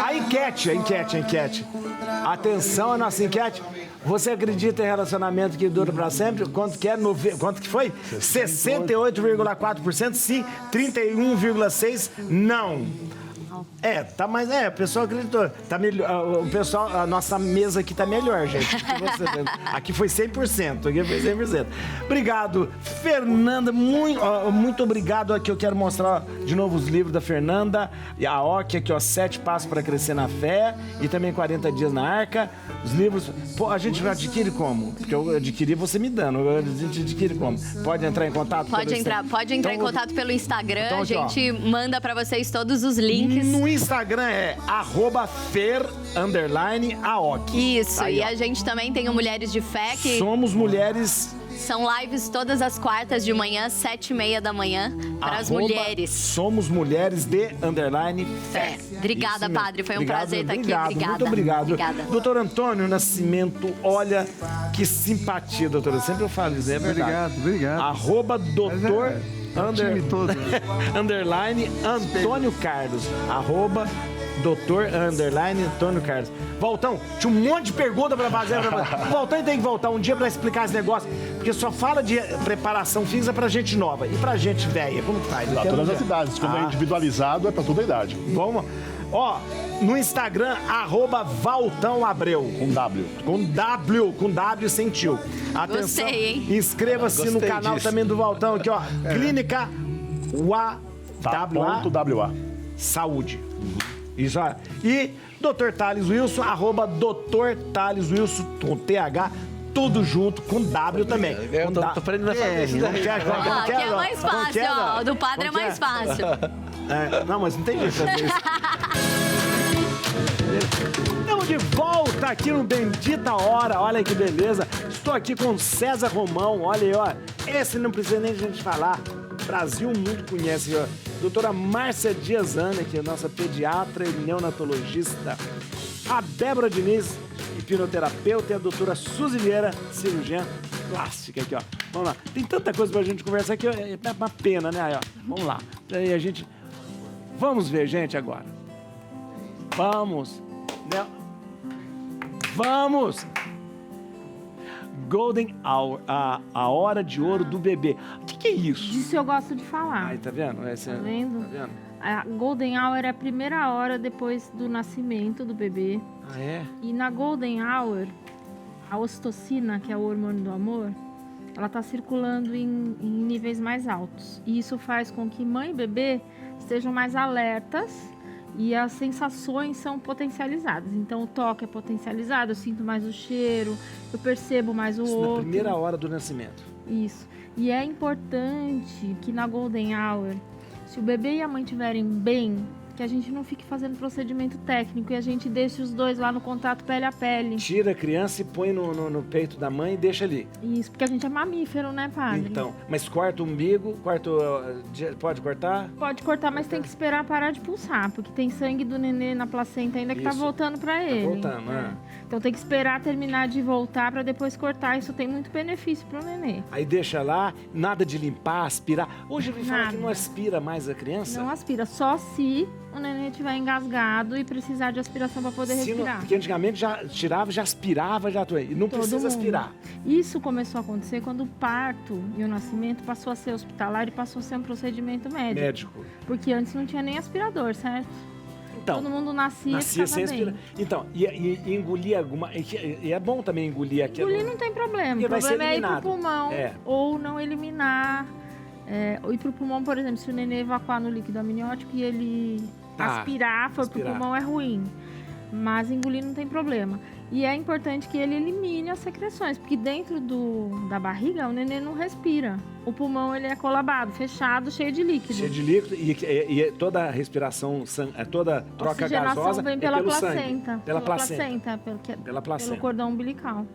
Speaker 1: A enquete. Atenção à nossa enquete. Você acredita em relacionamento que dura pra sempre? Quanto que foi? 68,4% sim, 31,6% não. O pessoal acreditou. Tá melhor, o pessoal, a nossa mesa aqui tá melhor, gente. Aqui foi 100%, aqui foi 100%. Obrigado, Fernanda, muito obrigado. Aqui eu quero mostrar de novo os livros da Fernanda, a OC aqui, 7 Passos para Crescer na Fé, e também 40 Dias na Arca. Os livros, a gente adquire como? Porque eu adquiri você me dando, a gente adquire como? Pode entrar em contato?
Speaker 5: Pode entrar em contato pelo Instagram, então, a gente manda pra vocês todos os links.
Speaker 1: No Instagram é @fer_aoc.
Speaker 5: Isso,
Speaker 1: tá aí,
Speaker 5: e a gente também tem o Mulheres de Fé, que...
Speaker 1: Somos mulheres...
Speaker 5: São lives todas as quartas de manhã, 7h30 da manhã, para as mulheres.
Speaker 1: Somos mulheres de _fé.
Speaker 5: Obrigada, padre. Foi um prazer estar aqui. Obrigada.
Speaker 1: Muito obrigado.
Speaker 5: Obrigada.
Speaker 1: Doutor Antônio Nascimento, olha que simpatia, doutora. Sempre eu falo isso, é verdade.
Speaker 4: Obrigado.
Speaker 1: @doutor...
Speaker 4: time todo.
Speaker 1: _ Antônio Carlos. @doutor _ Antônio Carlos. Valtão, tinha um monte de pergunta pra fazer. O Valtão tem que voltar um dia pra explicar esse negócio, porque só fala de preparação física pra gente nova. E pra gente velha, como que faz?
Speaker 3: Pra todas as idades. Quando é individualizado, é pra toda a idade.
Speaker 1: Vamos. No Instagram, @Valtão Abreu. Com W sem tio. Atenção.
Speaker 5: Gostei, hein?
Speaker 1: Inscreva-se no canal também do Valtão aqui, Clínica WA. Saúde. Isso, e Dr. Thales Wilson, @Dr. Thales Wilson, com TH, tudo junto, com W também.
Speaker 2: Eu tô aprendendo a fazer isso daí.
Speaker 5: Que é mais fácil, o do padre é mais fácil.
Speaker 1: Não, mas não tem jeito de fazer isso. Estamos de volta aqui no Bendita Hora, olha que beleza. Estou aqui com César Romão, olha aí, ó. Esse não precisa nem a gente falar. Brasil, o mundo conhece, ó. Doutora Márcia Dias-Ana, que é nossa pediatra e neonatologista. A Débora Diniz, hipnoterapeuta, e a doutora Suzy Vieira, cirurgiã plástica aqui, ó. Vamos lá. Tem tanta coisa pra gente conversar aqui, é uma pena, né? Aí, ó. Vamos lá. Aí a gente... Vamos ver, gente, agora. Vamos. Né? Vamos. Golden Hour, a hora de ouro do bebê. O que é isso?
Speaker 6: Disso eu gosto de falar.
Speaker 1: Ai, tá vendo?
Speaker 6: Tá vendo?
Speaker 1: Tá vendo?
Speaker 6: A Golden Hour é a primeira hora depois do nascimento do bebê.
Speaker 1: Ah, é?
Speaker 6: E na Golden Hour, a ocitocina, que é o hormônio do amor, ela está circulando em níveis mais altos. E isso faz com que mãe e bebê estejam mais alertas e as sensações são potencializadas. Então o toque é potencializado, eu sinto mais o cheiro, eu percebo mais o
Speaker 1: Isso
Speaker 6: outro.
Speaker 1: na primeira hora do nascimento.
Speaker 6: Isso. E é importante que na Golden Hour, se o bebê e a mãe estiverem bem, que a gente não fique fazendo procedimento técnico e a gente deixe os dois lá no contato pele a pele.
Speaker 1: Tira a criança e põe no peito da mãe e deixa ali.
Speaker 6: Isso, porque a gente é mamífero, né, padre?
Speaker 1: Então, mas corta o umbigo, pode cortar?
Speaker 6: Pode cortar, mas tem que esperar parar de pulsar, porque tem sangue do nenê na placenta ainda que tá
Speaker 1: Isso.
Speaker 6: voltando pra ele.
Speaker 1: voltando, né?
Speaker 6: Então tem que esperar terminar de voltar pra depois cortar. Isso tem muito benefício pro nenê.
Speaker 1: Aí deixa lá, nada de limpar, aspirar. Hoje eu vi falar que
Speaker 6: Nada.
Speaker 1: não aspira mais a criança.
Speaker 6: Não aspira, só se o nenê estiver engasgado e precisar de aspiração para poder
Speaker 1: Se não-
Speaker 6: respirar.
Speaker 1: porque antigamente já tirava, já aspirava, já e não
Speaker 6: Todo
Speaker 1: precisa
Speaker 6: mundo.
Speaker 1: aspirar.
Speaker 6: Isso começou a acontecer quando o parto e o nascimento passou a ser hospitalar e passou a ser um procedimento médico. Porque antes não tinha nem aspirador, certo?
Speaker 1: Então,
Speaker 6: Todo mundo nascia e
Speaker 1: nascia
Speaker 6: ficava
Speaker 1: sem
Speaker 6: bem.
Speaker 1: aspirar. Então, e engolir alguma... E é bom também engolir aquilo.
Speaker 6: Engolir não tem problema.
Speaker 1: Porque
Speaker 6: O
Speaker 1: vai ser
Speaker 6: problema é ir pro
Speaker 1: eliminado.
Speaker 6: pulmão
Speaker 1: É.
Speaker 6: ou não eliminar. Ou ir pro pulmão, por exemplo, se o nenê evacuar no líquido amniótico e ele aspirar, for
Speaker 1: aspirar.
Speaker 6: pro pulmão, é ruim. Mas engolir não tem problema. E é importante que ele elimine as secreções, porque dentro da barriga o nenê não respira. O pulmão ele é colabado, fechado, cheio de líquido.
Speaker 1: Cheio de líquido e toda a respiração, toda troca
Speaker 6: Oxigenação
Speaker 1: gasosa
Speaker 6: vem
Speaker 1: é
Speaker 6: pela
Speaker 1: pelo
Speaker 6: placenta.
Speaker 1: sangue. Pela placenta.
Speaker 6: Pelo
Speaker 1: placenta.
Speaker 6: cordão umbilical.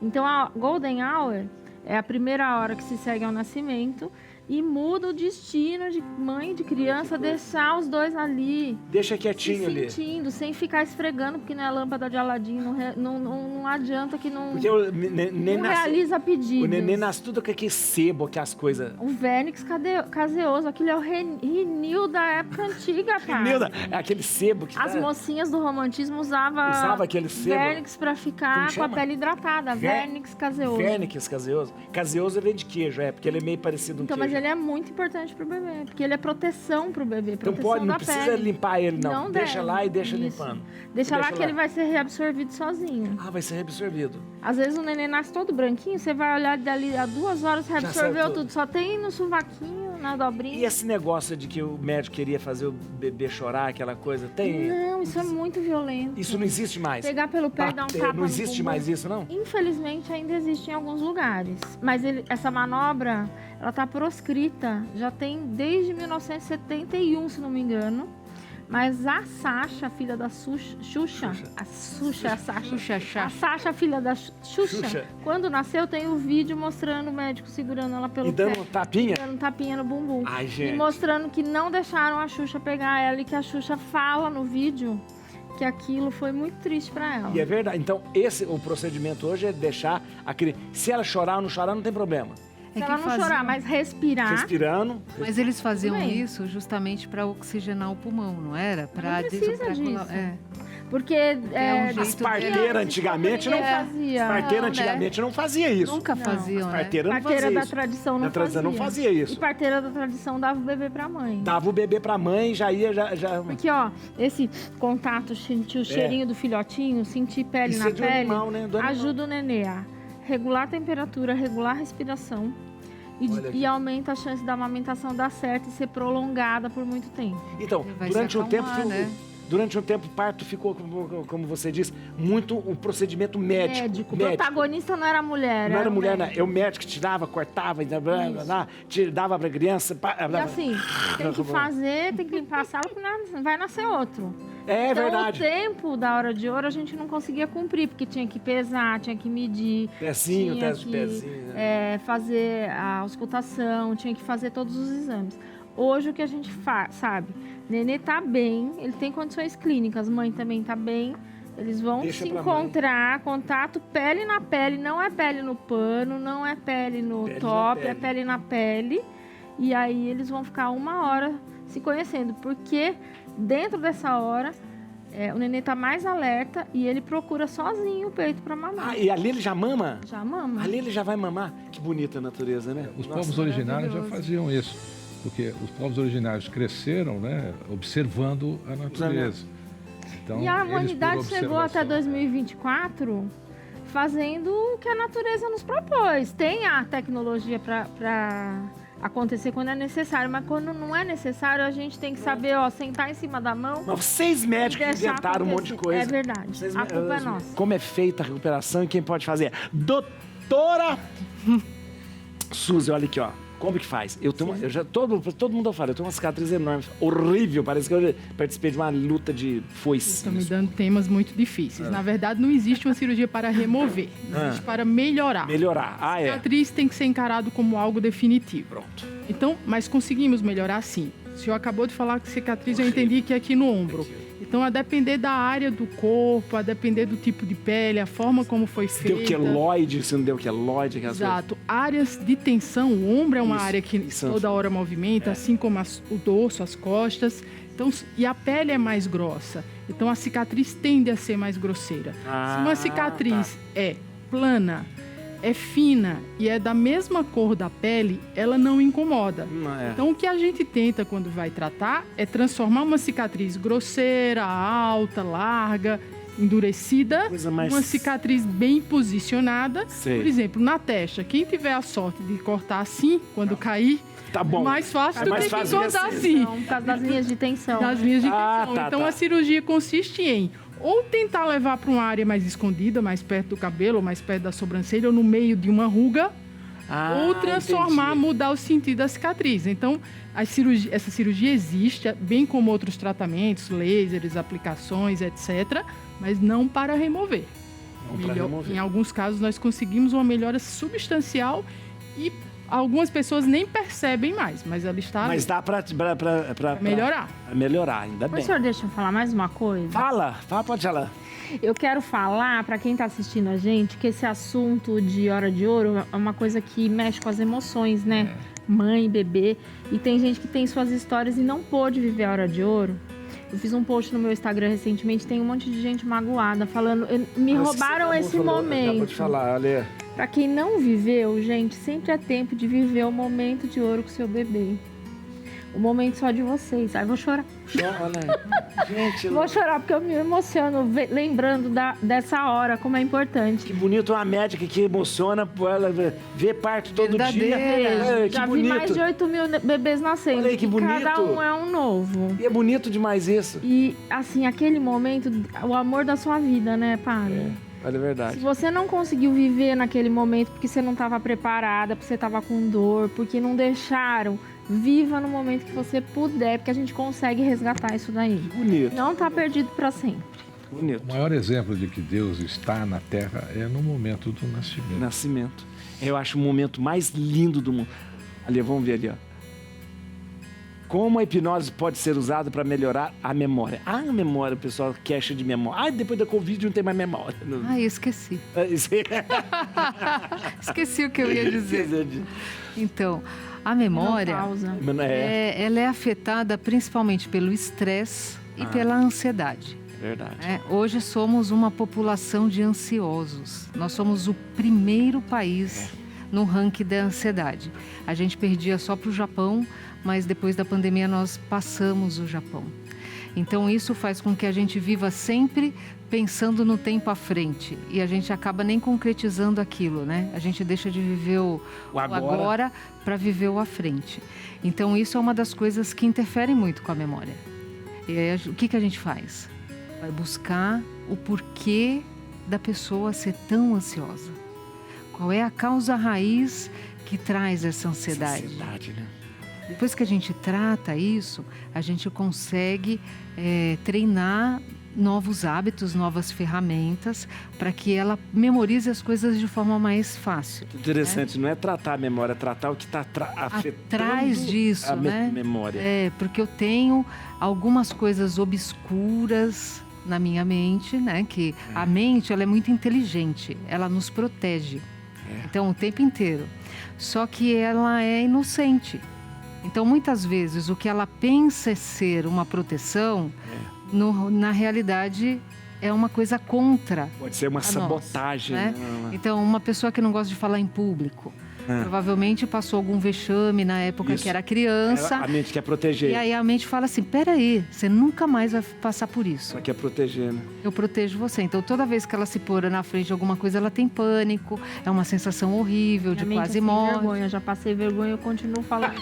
Speaker 6: Então a Golden Hour é a primeira hora que se segue ao nascimento e muda o destino de mãe e de criança, deixar os dois ali.
Speaker 1: Deixa quietinho
Speaker 6: se
Speaker 1: ali.
Speaker 6: sentindo, sem ficar esfregando, porque não é lâmpada de Aladim, não adianta que não,
Speaker 1: Porque o neném
Speaker 6: não
Speaker 1: nasce...
Speaker 6: realiza pedidos.
Speaker 1: O neném nasce tudo com aquele sebo, aquelas coisas...
Speaker 6: O vernix caseoso, aquilo é o Renil da época antiga, pai.
Speaker 1: Nilda, é aquele sebo que
Speaker 6: As
Speaker 1: tá...
Speaker 6: mocinhas do romantismo usavam
Speaker 1: Usava aquele sebo.
Speaker 6: vernix pra
Speaker 1: Como
Speaker 6: ficar com a
Speaker 1: chama?
Speaker 6: pele hidratada. Vernix caseoso.
Speaker 1: Vernix caseoso. Caseoso vem de queijo, porque ele é meio parecido com
Speaker 6: Então,
Speaker 1: queijo.
Speaker 6: mas ele é muito importante pro bebê, porque ele é proteção pro bebê,
Speaker 1: Então
Speaker 6: proteção
Speaker 1: não
Speaker 6: da
Speaker 1: precisa
Speaker 6: pele.
Speaker 1: limpar ele, não. Deixa
Speaker 6: deve.
Speaker 1: lá e deixa
Speaker 6: Isso.
Speaker 1: limpando.
Speaker 6: Deixa lá que ele vai ser reabsorvido sozinho.
Speaker 1: Ah, vai ser reabsorvido.
Speaker 6: Às vezes o neném nasce todo branquinho, você vai olhar dali a 2 horas, reabsorveu
Speaker 1: saiu
Speaker 6: tudo. Só tem no sovaquinho, na dobrinha.
Speaker 1: E esse negócio de que o médico queria fazer o bebê chorar, aquela coisa, tem...
Speaker 6: Não, isso é muito violento.
Speaker 1: Isso não existe mais.
Speaker 6: Pegar pelo pé e dar um
Speaker 1: Bater,
Speaker 6: tapa
Speaker 1: não
Speaker 6: no
Speaker 1: existe
Speaker 6: bumbum.
Speaker 1: mais isso, não?
Speaker 6: Infelizmente ainda existe em alguns lugares. Mas essa manobra, ela tá proscrita. Já tem desde 1971, se não me engano. Mas a Sasha, filha da Xuxa. A Sasha, filha da Xuxa. Quando nasceu, tem o vídeo mostrando o médico segurando ela pelo
Speaker 1: E dando
Speaker 6: pé.
Speaker 1: tapinha?
Speaker 6: Dando tapinha no bumbum.
Speaker 1: Ai, gente.
Speaker 6: E mostrando que não deixaram a Xuxa pegar ela e que a Xuxa fala no vídeo que aquilo foi muito triste pra ela.
Speaker 1: E é verdade. Então, o procedimento hoje é deixar a criança... Se ela chorar ou não chorar, não tem problema.
Speaker 6: Se ela não chorar, mas respirar...
Speaker 1: Respirando...
Speaker 7: Mas eles faziam
Speaker 6: Tudo bem.
Speaker 7: isso justamente para oxigenar o pulmão, não era? Pra
Speaker 6: Não precisa disso.
Speaker 7: É.
Speaker 6: Porque
Speaker 7: um jeito
Speaker 1: As parteiras antigamente não
Speaker 6: fazia.
Speaker 1: Parteira
Speaker 7: Não,
Speaker 1: antigamente não fazia isso.
Speaker 7: Nunca faziam, né?
Speaker 1: Parteira não
Speaker 6: Parteira
Speaker 1: fazia
Speaker 6: da
Speaker 1: isso.
Speaker 6: tradição não
Speaker 1: Da tradição
Speaker 6: fazia.
Speaker 1: não fazia isso.
Speaker 6: E parteira da tradição dava o bebê pra mãe.
Speaker 1: Dava o bebê pra mãe, já ia...
Speaker 6: Porque, ó, esse contato, sentir o cheirinho do filhotinho, sentir pele
Speaker 1: Isso
Speaker 6: na
Speaker 1: é de
Speaker 6: pele,
Speaker 1: animal, né? Do animal.
Speaker 6: ajuda o nenê a regular a temperatura, regular a respiração
Speaker 1: Olha aqui.
Speaker 6: e aumenta a chance da amamentação dar certo e ser prolongada por muito tempo.
Speaker 1: Então,
Speaker 7: Ele vai
Speaker 1: durante
Speaker 7: se
Speaker 1: um tempo...
Speaker 7: acalmar, né?
Speaker 1: Durante um tempo, o parto ficou, como você disse, muito um procedimento médico.
Speaker 6: O protagonista não era a mulher.
Speaker 1: Não era mulher, não.
Speaker 6: médico.
Speaker 1: É o médico que tirava, cortava, dava pra criança.
Speaker 6: E assim, tem que fazer, tem que limpar a sala, porque vai nascer outro.
Speaker 1: É
Speaker 6: Então,
Speaker 1: verdade.
Speaker 6: o tempo da hora de ouro a gente não conseguia cumprir, porque tinha que pesar, tinha que medir.
Speaker 1: Pezinho,
Speaker 6: tinha
Speaker 1: teste de
Speaker 6: que,
Speaker 1: pezinho. Né?
Speaker 6: fazer a auscultação, tinha que fazer todos os exames. Hoje o que a gente faz, sabe? Nenê tá bem, ele tem condições clínicas, mãe também tá bem. Eles vão
Speaker 1: Deixa
Speaker 6: se
Speaker 1: pra
Speaker 6: encontrar, contato pele na pele, não é pele no pano, não é pele no
Speaker 1: Pele na
Speaker 6: top,
Speaker 1: pele.
Speaker 6: é pele na pele. E aí eles vão ficar 1 hora se conhecendo, porque dentro dessa hora o nenê tá mais alerta e ele procura sozinho o peito para mamar.
Speaker 1: Ah, e ali ele já mama?
Speaker 6: Já mama.
Speaker 1: Ali ele já vai mamar? Que bonita a natureza, né?
Speaker 8: Os
Speaker 1: Nossa.
Speaker 8: povos originários já faziam isso, porque os povos originários cresceram, né, observando a natureza. Então,
Speaker 6: E a
Speaker 8: eles, por
Speaker 6: humanidade chegou até
Speaker 8: observação,
Speaker 6: 2024 fazendo o que a natureza nos propôs. Tem a tecnologia para acontecer quando é necessário, mas quando não é necessário, a gente tem que saber, sentar em cima da mão.
Speaker 1: Mas vocês médicos
Speaker 6: e deixar
Speaker 1: inventaram um monte de
Speaker 6: acontecer.
Speaker 1: coisa.
Speaker 6: É verdade.
Speaker 1: Vocês-
Speaker 6: A culpa é nossa.
Speaker 1: Como é feita a recuperação e quem pode fazer? Doutora Suzy, olha aqui, ó. Como que faz? Todo mundo fala, eu tenho uma cicatriz enorme, horrível, parece que eu participei de uma luta de foice.
Speaker 9: Estão me dando temas muito difíceis. Na verdade, não existe uma cirurgia para remover, existe para melhorar.
Speaker 1: Melhorar. Ah,
Speaker 9: A
Speaker 1: é.
Speaker 9: cicatriz tem que ser encarado como algo definitivo.
Speaker 1: Pronto.
Speaker 9: Então, mas conseguimos melhorar sim. O senhor acabou de falar que cicatriz, eu entendi que é aqui no ombro. Então, a depender da área do corpo, a depender do tipo de pele, a forma como foi feita.
Speaker 1: Deu queloide, se não deu queloide, aquelas coisas.
Speaker 9: Exato. Áreas de tensão, o ombro é uma
Speaker 1: Isso,
Speaker 9: área que
Speaker 1: isso.
Speaker 9: toda hora movimenta, assim como o dorso, as costas. Então, e a pele é mais grossa. Então, a cicatriz tende a ser mais grosseira. Se uma cicatriz é plana, é fina e é da mesma cor da pele, ela não incomoda.
Speaker 1: É.
Speaker 9: Então, o que a gente tenta quando vai tratar é transformar uma cicatriz grosseira, alta, larga, endurecida,
Speaker 1: Coisa mais-
Speaker 9: uma cicatriz bem posicionada.
Speaker 1: Sei.
Speaker 9: Por exemplo, na testa. Quem tiver a sorte de cortar assim, quando cair,
Speaker 1: Tá bom.
Speaker 9: é mais fácil
Speaker 1: É
Speaker 9: do
Speaker 1: mais
Speaker 9: que
Speaker 1: fácil
Speaker 9: cortar
Speaker 1: assim.
Speaker 9: assim.
Speaker 6: Então, por causa das linhas de tensão.
Speaker 9: Das linhas de
Speaker 1: Ah,
Speaker 9: tensão.
Speaker 1: tá,
Speaker 9: Então,
Speaker 1: tá.
Speaker 9: a cirurgia consiste em ou tentar levar para uma área mais escondida, mais perto do cabelo, ou mais perto da sobrancelha, ou no meio de uma ruga, ou transformar,
Speaker 1: entendi.
Speaker 9: mudar o sentido da cicatriz. Então, essa cirurgia existe, bem como outros tratamentos, lasers, aplicações, etc., mas não para remover.
Speaker 1: Não para remover.
Speaker 9: Em alguns casos, nós conseguimos uma melhora substancial e algumas pessoas nem percebem mais, mas ela está
Speaker 1: Mas dá pra
Speaker 9: melhorar.
Speaker 1: melhorar, ainda bem.
Speaker 6: Professor, deixa eu falar mais uma coisa.
Speaker 1: Fala, pode falar.
Speaker 6: Eu quero falar para quem está assistindo a gente que esse assunto de hora de ouro é uma coisa que mexe com as emoções, né? Mãe, bebê. E tem gente que tem suas histórias e não pôde viver a hora de ouro. Eu fiz um post no meu Instagram recentemente, tem um monte de gente magoada falando, me roubaram esse momento.
Speaker 1: Pode falar, olha.
Speaker 6: Para quem não viveu, gente, sempre é tempo de viver o momento de ouro com seu bebê. O momento só de vocês. Ai, vou chorar.
Speaker 1: Olha, gente,
Speaker 6: Vou chorar porque eu me emociono lembrando dessa hora, como é importante.
Speaker 1: que bonito uma médica que emociona ela ver parto todo dia.
Speaker 7: Verdadeira.
Speaker 1: É, que
Speaker 6: Já vi
Speaker 1: bonito.
Speaker 6: mais de 8 mil bebês nascendo.
Speaker 1: Olha aí, que
Speaker 6: e cada
Speaker 1: bonito.
Speaker 6: um é um novo.
Speaker 1: E é bonito demais isso.
Speaker 6: E, assim, aquele momento, o amor da sua vida, né, padre?
Speaker 1: Olha, é
Speaker 6: Se
Speaker 1: verdade.
Speaker 6: você não conseguiu viver naquele momento porque você não estava preparada, porque você estava com dor, porque não deixaram, viva no momento que você puder, porque a gente consegue resgatar isso daí.
Speaker 1: Bonito,
Speaker 6: Não tá perdido para sempre.
Speaker 1: bonito.
Speaker 8: O maior exemplo de que Deus está na Terra é no momento do nascimento.
Speaker 1: Nascimento. Eu acho o momento mais lindo do mundo. Ali, vamos ver ali, ó. Como a hipnose pode ser usada para melhorar a memória? A memória, o pessoal queixa de memória. Depois da Covid não tem mais memória.
Speaker 7: Ai, esqueci.
Speaker 1: Isso aí.
Speaker 7: Esqueci o que eu ia dizer. Então, a memória,
Speaker 6: Pausa.
Speaker 7: ela é afetada principalmente pelo estresse e pela ansiedade.
Speaker 1: Verdade.
Speaker 7: Hoje somos uma população de ansiosos. Nós somos o primeiro país no ranking da ansiedade. A gente perdia só para o Japão, mas depois da pandemia nós passamos o Japão. Então isso faz com que a gente viva sempre pensando no tempo à frente e a gente acaba nem concretizando aquilo, né? A gente deixa de viver o agora para viver o à frente. Então isso é uma das coisas que interferem muito com a memória. E aí, o que a gente faz? Vai buscar o porquê da pessoa ser tão ansiosa. Qual é a causa raiz que traz essa ansiedade?
Speaker 1: Ansiedade, né?
Speaker 7: Depois que a gente trata isso, a gente consegue treinar novos hábitos, novas ferramentas, para que ela memorize as coisas de forma mais fácil.
Speaker 1: Interessante, não é tratar a memória, é tratar o que está afetando
Speaker 7: atrás disso,
Speaker 1: a
Speaker 7: né?
Speaker 1: memória.
Speaker 7: Porque eu tenho algumas coisas obscuras na minha mente, né? Que a mente, ela é muito inteligente, ela nos protege. Então, o tempo inteiro. Só que ela é inocente. Então, muitas vezes, o que ela pensa ser uma proteção, na realidade, é uma coisa contra.
Speaker 1: Pode ser uma sabotagem.
Speaker 7: Né? Então, uma pessoa que não gosta de falar em público, provavelmente passou algum vexame na época que era criança.
Speaker 1: A mente quer proteger.
Speaker 7: E aí a mente fala assim, peraí, você nunca mais vai passar por isso.
Speaker 1: Ela quer proteger, né?
Speaker 7: Eu protejo você. Então, toda vez que ela se pôr na frente de alguma coisa, ela tem pânico. É uma sensação horrível, de quase morte.
Speaker 6: Vergonha, já passei vergonha, eu continuo falando.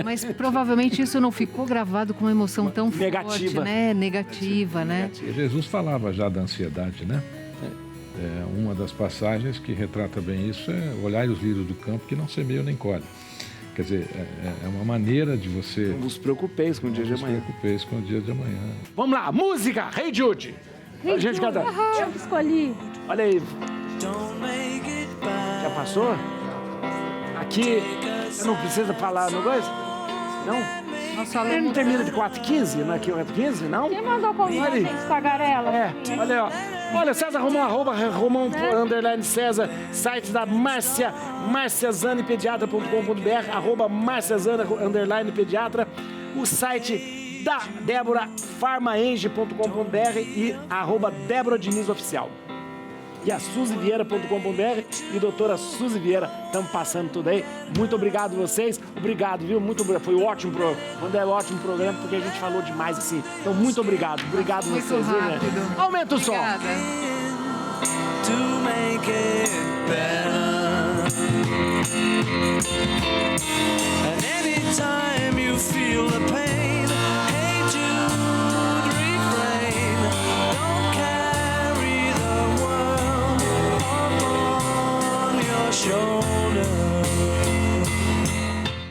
Speaker 7: Mas provavelmente isso não ficou gravado com uma emoção tão forte, né? Negativa, né?
Speaker 8: Jesus falava já da ansiedade, né? Uma das passagens que retrata bem isso é olhar os lírios do campo que não semeiam nem colhem. Quer dizer, é uma maneira de você...
Speaker 1: Não vos preocupeis com o dia de amanhã.
Speaker 8: Não vos preocupeis com o dia de amanhã.
Speaker 1: Vamos lá, música! Hey Jude!
Speaker 6: Hey
Speaker 1: gente
Speaker 6: Jude, eu que escolhi.
Speaker 1: Olha aí. Já passou? Aqui, você não precisa falar no coisa? Não? Ele não termina de 4h15? Não é 4h15, não?
Speaker 6: Quem mandou convidar a gente, tagarela?
Speaker 1: Olha aí, ó. Olha, César Romão, @Romão _César, site da Márcia, marciazanepediatra.com.br, @Marciazana _pediatra, o site da Débora, farmaenge.com.br e @Débora Diniz Oficial. E a SuzyVieira.com.br e doutora Suzy Vieira, estamos passando tudo aí. Muito obrigado vocês, obrigado, viu? Muito obrigado, foi ótimo ótimo programa, porque a gente falou demais assim. Então, muito obrigado, obrigado
Speaker 7: muito
Speaker 1: vocês.
Speaker 7: Rápido.
Speaker 1: Viu, né? Aumenta o som.
Speaker 7: Obrigada.
Speaker 10: To make it better. And anytime you feel the pain,